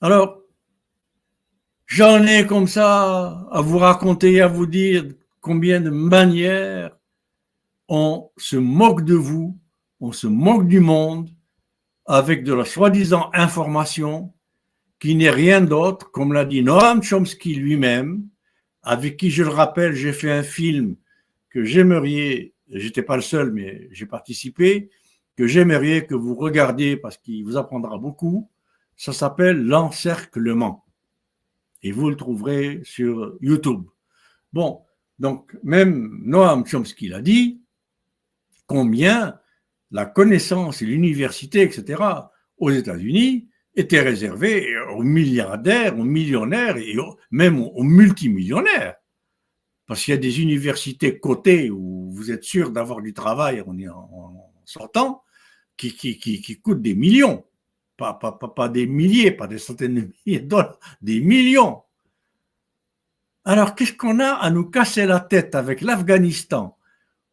B: Alors, j'en ai comme ça à vous raconter, à vous dire combien de manières on se moque de vous, on se moque du monde avec de la soi-disant information qui n'est rien d'autre, comme l'a dit Noam Chomsky lui-même, avec qui, je le rappelle, j'ai fait un film que j'aimerais, j'étais pas le seul, mais j'ai participé, que j'aimerais que vous regardiez parce qu'il vous apprendra beaucoup. Ça s'appelle L'encerclement. Et vous le trouverez sur YouTube. Bon, donc même Noam Chomsky l'a dit, combien la connaissance et l'université, etc., aux États-Unis étaient réservées aux milliardaires, aux millionnaires et même aux multimillionnaires. Parce qu'il y a des universités cotées où vous êtes sûr d'avoir du travail en sortant qui coûtent des millions. Pas des milliers, pas des centaines de milliers de dollars, des millions. Alors, qu'est-ce qu'on a à nous casser la tête avec l'Afghanistan,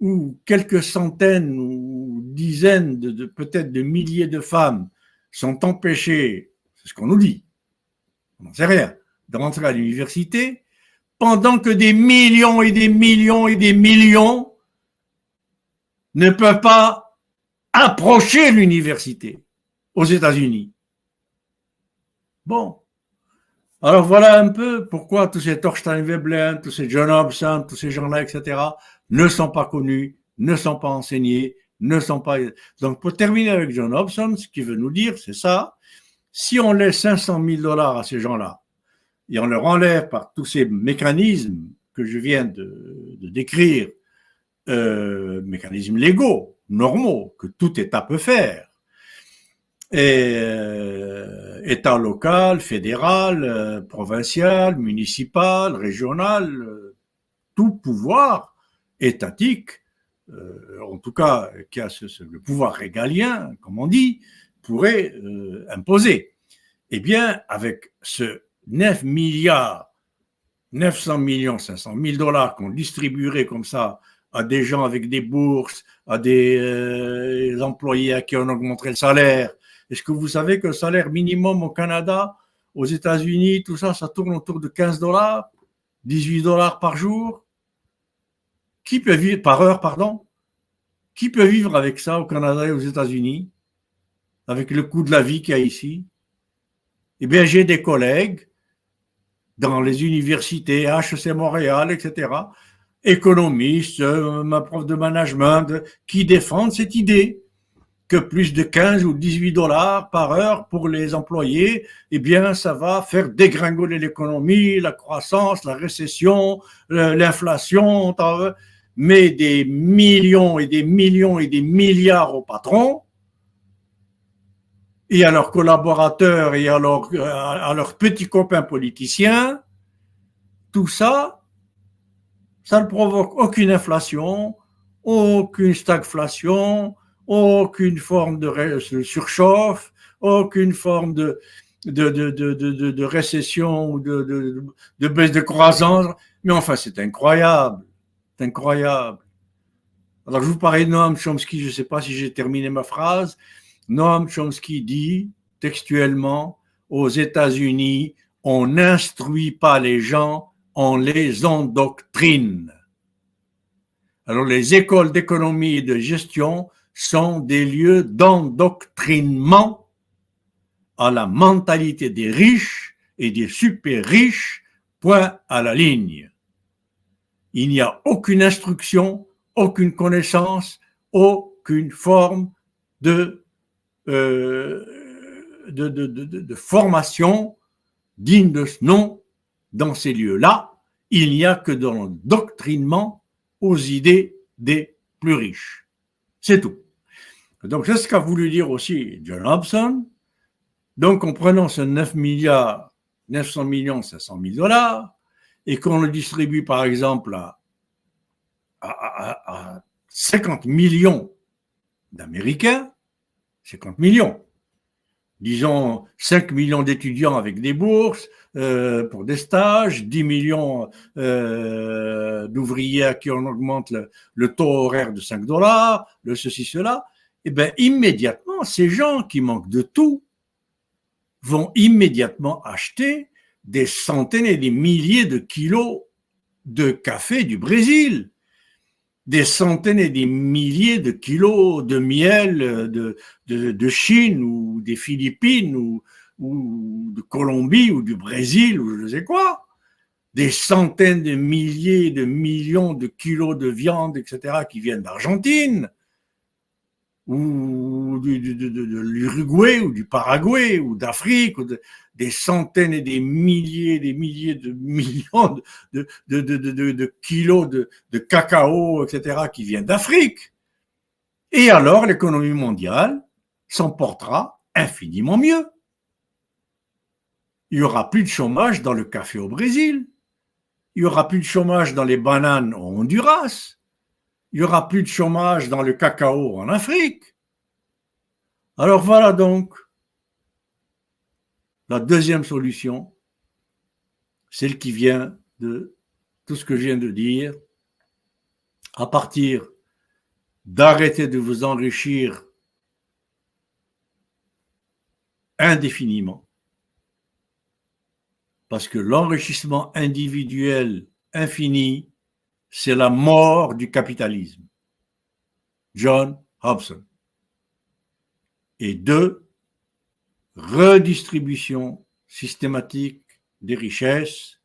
B: où quelques centaines ou dizaines peut-être de milliers de femmes sont empêchées, c'est ce qu'on nous dit, on n'en sait rien, de rentrer à l'université, pendant que des millions et des millions et des millions ne peuvent pas approcher l'université aux États-Unis. Bon. Alors voilà un peu pourquoi tous ces Thorstein Veblen, tous ces John Hobson, tous ces gens-là, etc., ne sont pas connus, ne sont pas enseignés, ne sont pas... Donc pour terminer avec John Hobson, ce qu'il veut nous dire, c'est ça. Si on laisse 500 000 $ à ces gens-là, et on leur enlève par tous ces mécanismes que je viens de décrire, mécanismes légaux, normaux, que tout État peut faire, et État local, fédéral, provincial, municipal, régional, tout pouvoir étatique, en tout cas qui a le pouvoir régalien, comme on dit, pourrait imposer. Eh bien, avec ce 9 milliards 900 millions 500 000 $ qu'on distribuerait comme ça à des gens avec des bourses, à des employés à qui on augmenterait le salaire. Est-ce que vous savez que le salaire minimum au Canada, aux États-Unis, tout ça, ça tourne autour de 15 $, 18 $ par jour? Qui peut vivre par heure, pardon? Qui peut vivre avec ça au Canada et aux États-Unis, avec le coût de la vie qu'il y a ici? Eh bien, j'ai des collègues dans les universités, HEC Montréal, etc., économistes, ma prof de management, qui défendent cette idée que plus de 15 ou 18 $ par heure pour les employés, eh bien, ça va faire dégringoler l'économie, la croissance, la récession, l'inflation, mais des millions et des millions et des milliards aux patrons et à leurs collaborateurs et à leurs petits copains politiciens. Tout ça, ça ne provoque aucune inflation, aucune stagflation, aucune forme de surchauffe, aucune forme de récession ou de baisse de croissance. Mais enfin, c'est incroyable. C'est incroyable. Alors, je vous parlais de Noam Chomsky, je ne sais pas si j'ai terminé ma phrase. Noam Chomsky dit textuellement, aux États-Unis, on n'instruit pas les gens, on les endoctrine. Alors, les écoles d'économie et de gestion sont des lieux d'endoctrinement à la mentalité des riches et des super riches, point à la ligne. Il n'y a aucune instruction, aucune connaissance, aucune forme de formation digne de ce nom dans ces lieux-là. Il n'y a que de l'endoctrinement aux idées des plus riches. C'est tout. Donc, c'est ce qu'a voulu dire aussi John Hobson. Donc, en prenant ce 9 milliards 900 millions 500 000 $ et qu'on le distribue, par exemple, à 50 millions d'Américains, 50 millions, disons 5 millions d'étudiants avec des bourses pour des stages, 10 millions d'ouvriers à qui on augmente le taux horaire de 5 $, le ceci, cela, et bien immédiatement, ces gens qui manquent de tout vont immédiatement acheter des centaines et des milliers de kilos de café du Brésil, des centaines et des milliers de kilos de miel de Chine ou des Philippines ou de Colombie ou du Brésil ou je ne sais quoi, des centaines de milliers de millions de kilos de viande, etc., qui viennent d'Argentine ou de l'Uruguay ou du Paraguay ou d'Afrique, des centaines et des milliers de millions de kilos de cacao, etc., qui viennent d'Afrique. Et alors, l'économie mondiale s'en portera infiniment mieux. Il n'y aura plus de chômage dans le café au Brésil. Il n'y aura plus de chômage dans les bananes au Honduras. Il n'y aura plus de chômage dans le cacao en Afrique. Alors voilà donc la deuxième solution, celle qui vient de tout ce que je viens de dire, à partir d'arrêter de vous enrichir indéfiniment, Parce que l'enrichissement individuel infini, c'est la mort du capitalisme. John Hobson. Et 2, redistribution systématique des richesses,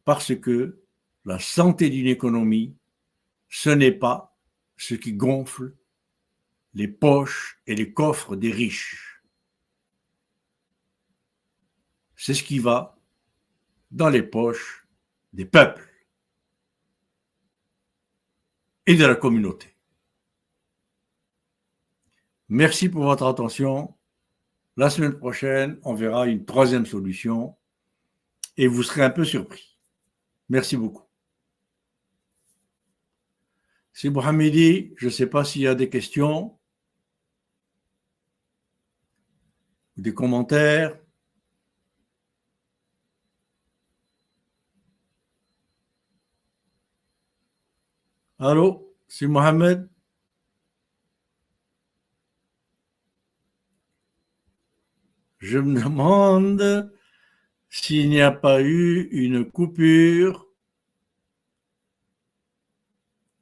B: parce que la santé d'une économie, ce n'est pas ce qui gonfle les poches et les coffres des riches. C'est ce qui va dans les poches des peuples et de la communauté. Merci pour votre attention. La semaine prochaine, on verra une troisième solution et vous serez un peu surpris. Merci beaucoup. C'est Mohamedi, je ne sais pas s'il y a des questions, des commentaires. Allô, c'est Mohamed? Je me demande s'il n'y a pas eu une coupure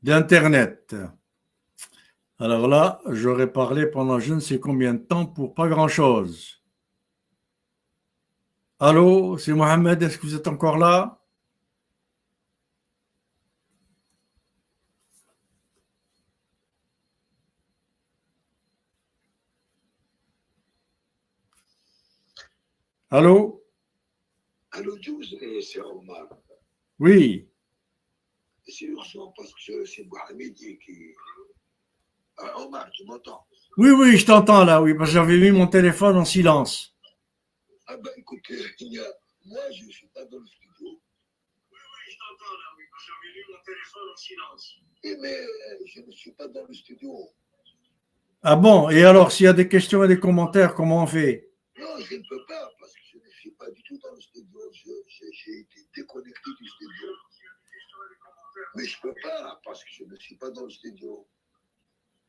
B: d'Internet. Alors là, j'aurais parlé pendant je ne sais combien de temps pour pas grand-chose. Allô, c'est Mohamed, est-ce que vous êtes encore là? Allô?
A: Allô, c'est Omar.
B: Oui.
A: C'est urgent parce que c'est Mohamed qui. Omar, tu m'entends?
B: Oui, oui, je t'entends là, oui, parce que j'avais mis mon téléphone en silence.
A: Ah ben écoute, moi je ne suis pas dans le studio. Oui, je t'entends là, oui, parce que j'avais mis mon téléphone en silence. Oui, mais je ne suis pas dans le studio.
B: Ah bon, et alors s'il y a des questions et des commentaires, comment on fait?
A: Non, je ne peux pas parce que je ne suis pas du tout dans le studio. J'ai été déconnecté du studio. Mais je ne peux pas parce que je ne suis pas dans le studio.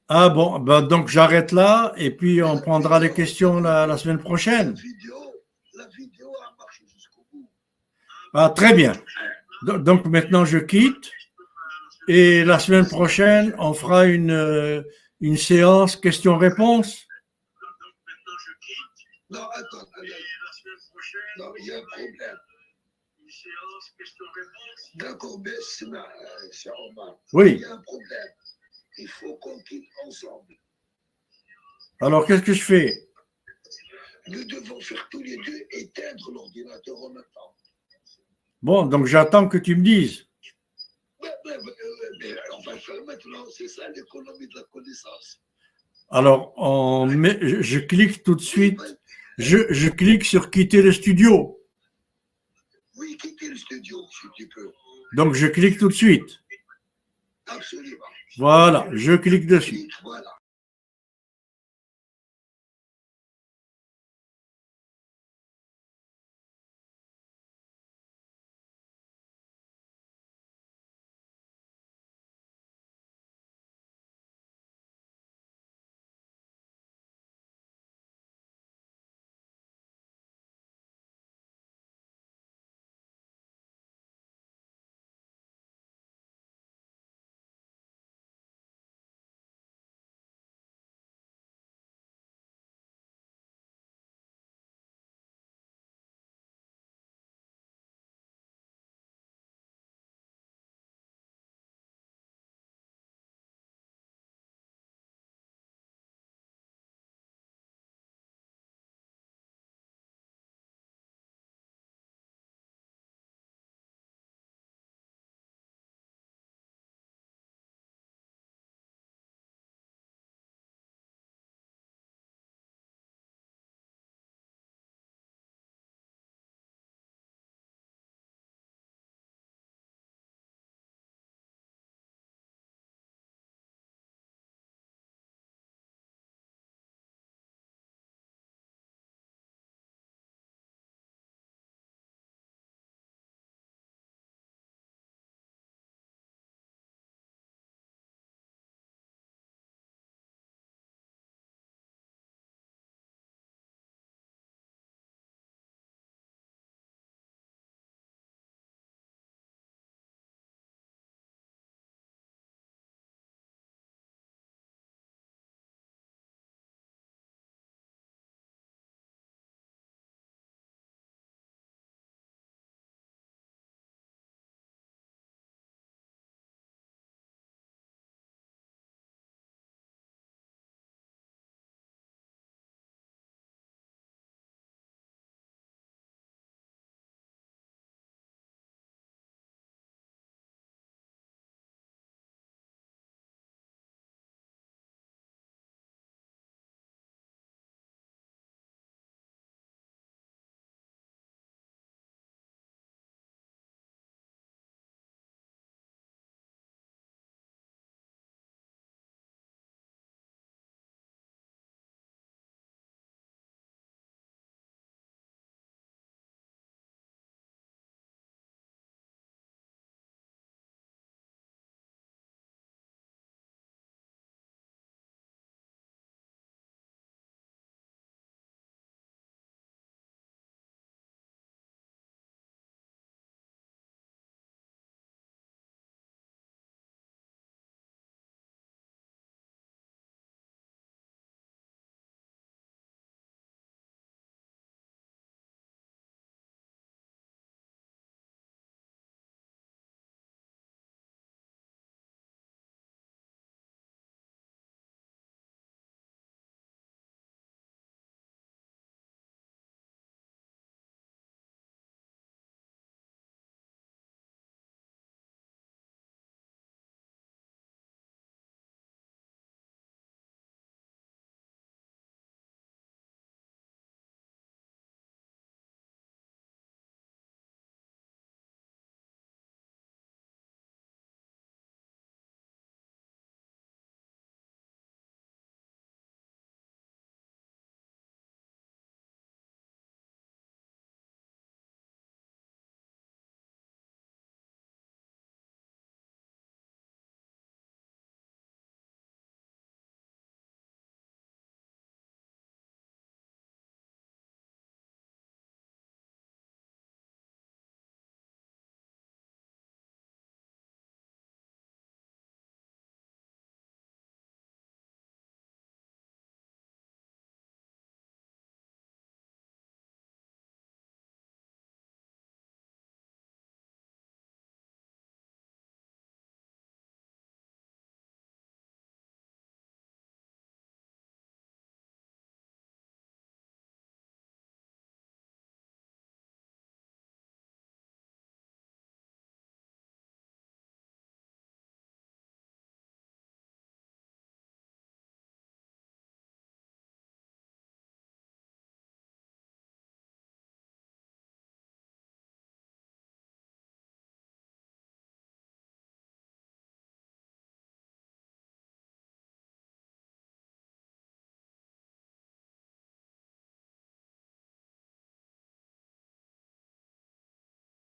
B: Ah bon, ben donc j'arrête là et puis on prendra les questions la semaine prochaine.
A: La vidéo a marché jusqu'au bout.
B: Ah, très bien. Donc maintenant je quitte et la semaine prochaine on fera une séance questions-réponses.
A: Non, attends, la semaine prochaine, non, il y a un problème. Une séance questions-réponses. D'accord, mais c'est Omar.
B: Oui.
A: Il y a un problème. Il faut qu'on quitte ensemble.
B: Alors qu'est-ce que je fais?
A: Nous devons faire tous les deux éteindre l'ordinateur en même temps.
B: Bon, donc j'attends que tu me dises.
A: Mais on va le faire maintenant, c'est ça l'économie de la connaissance.
B: Alors je clique tout de suite, je clique sur quitter le studio.
A: Oui, quitter le studio si tu peux.
B: Donc je clique tout de suite.
A: Absolument.
B: Voilà, je clique dessus.
A: Voilà.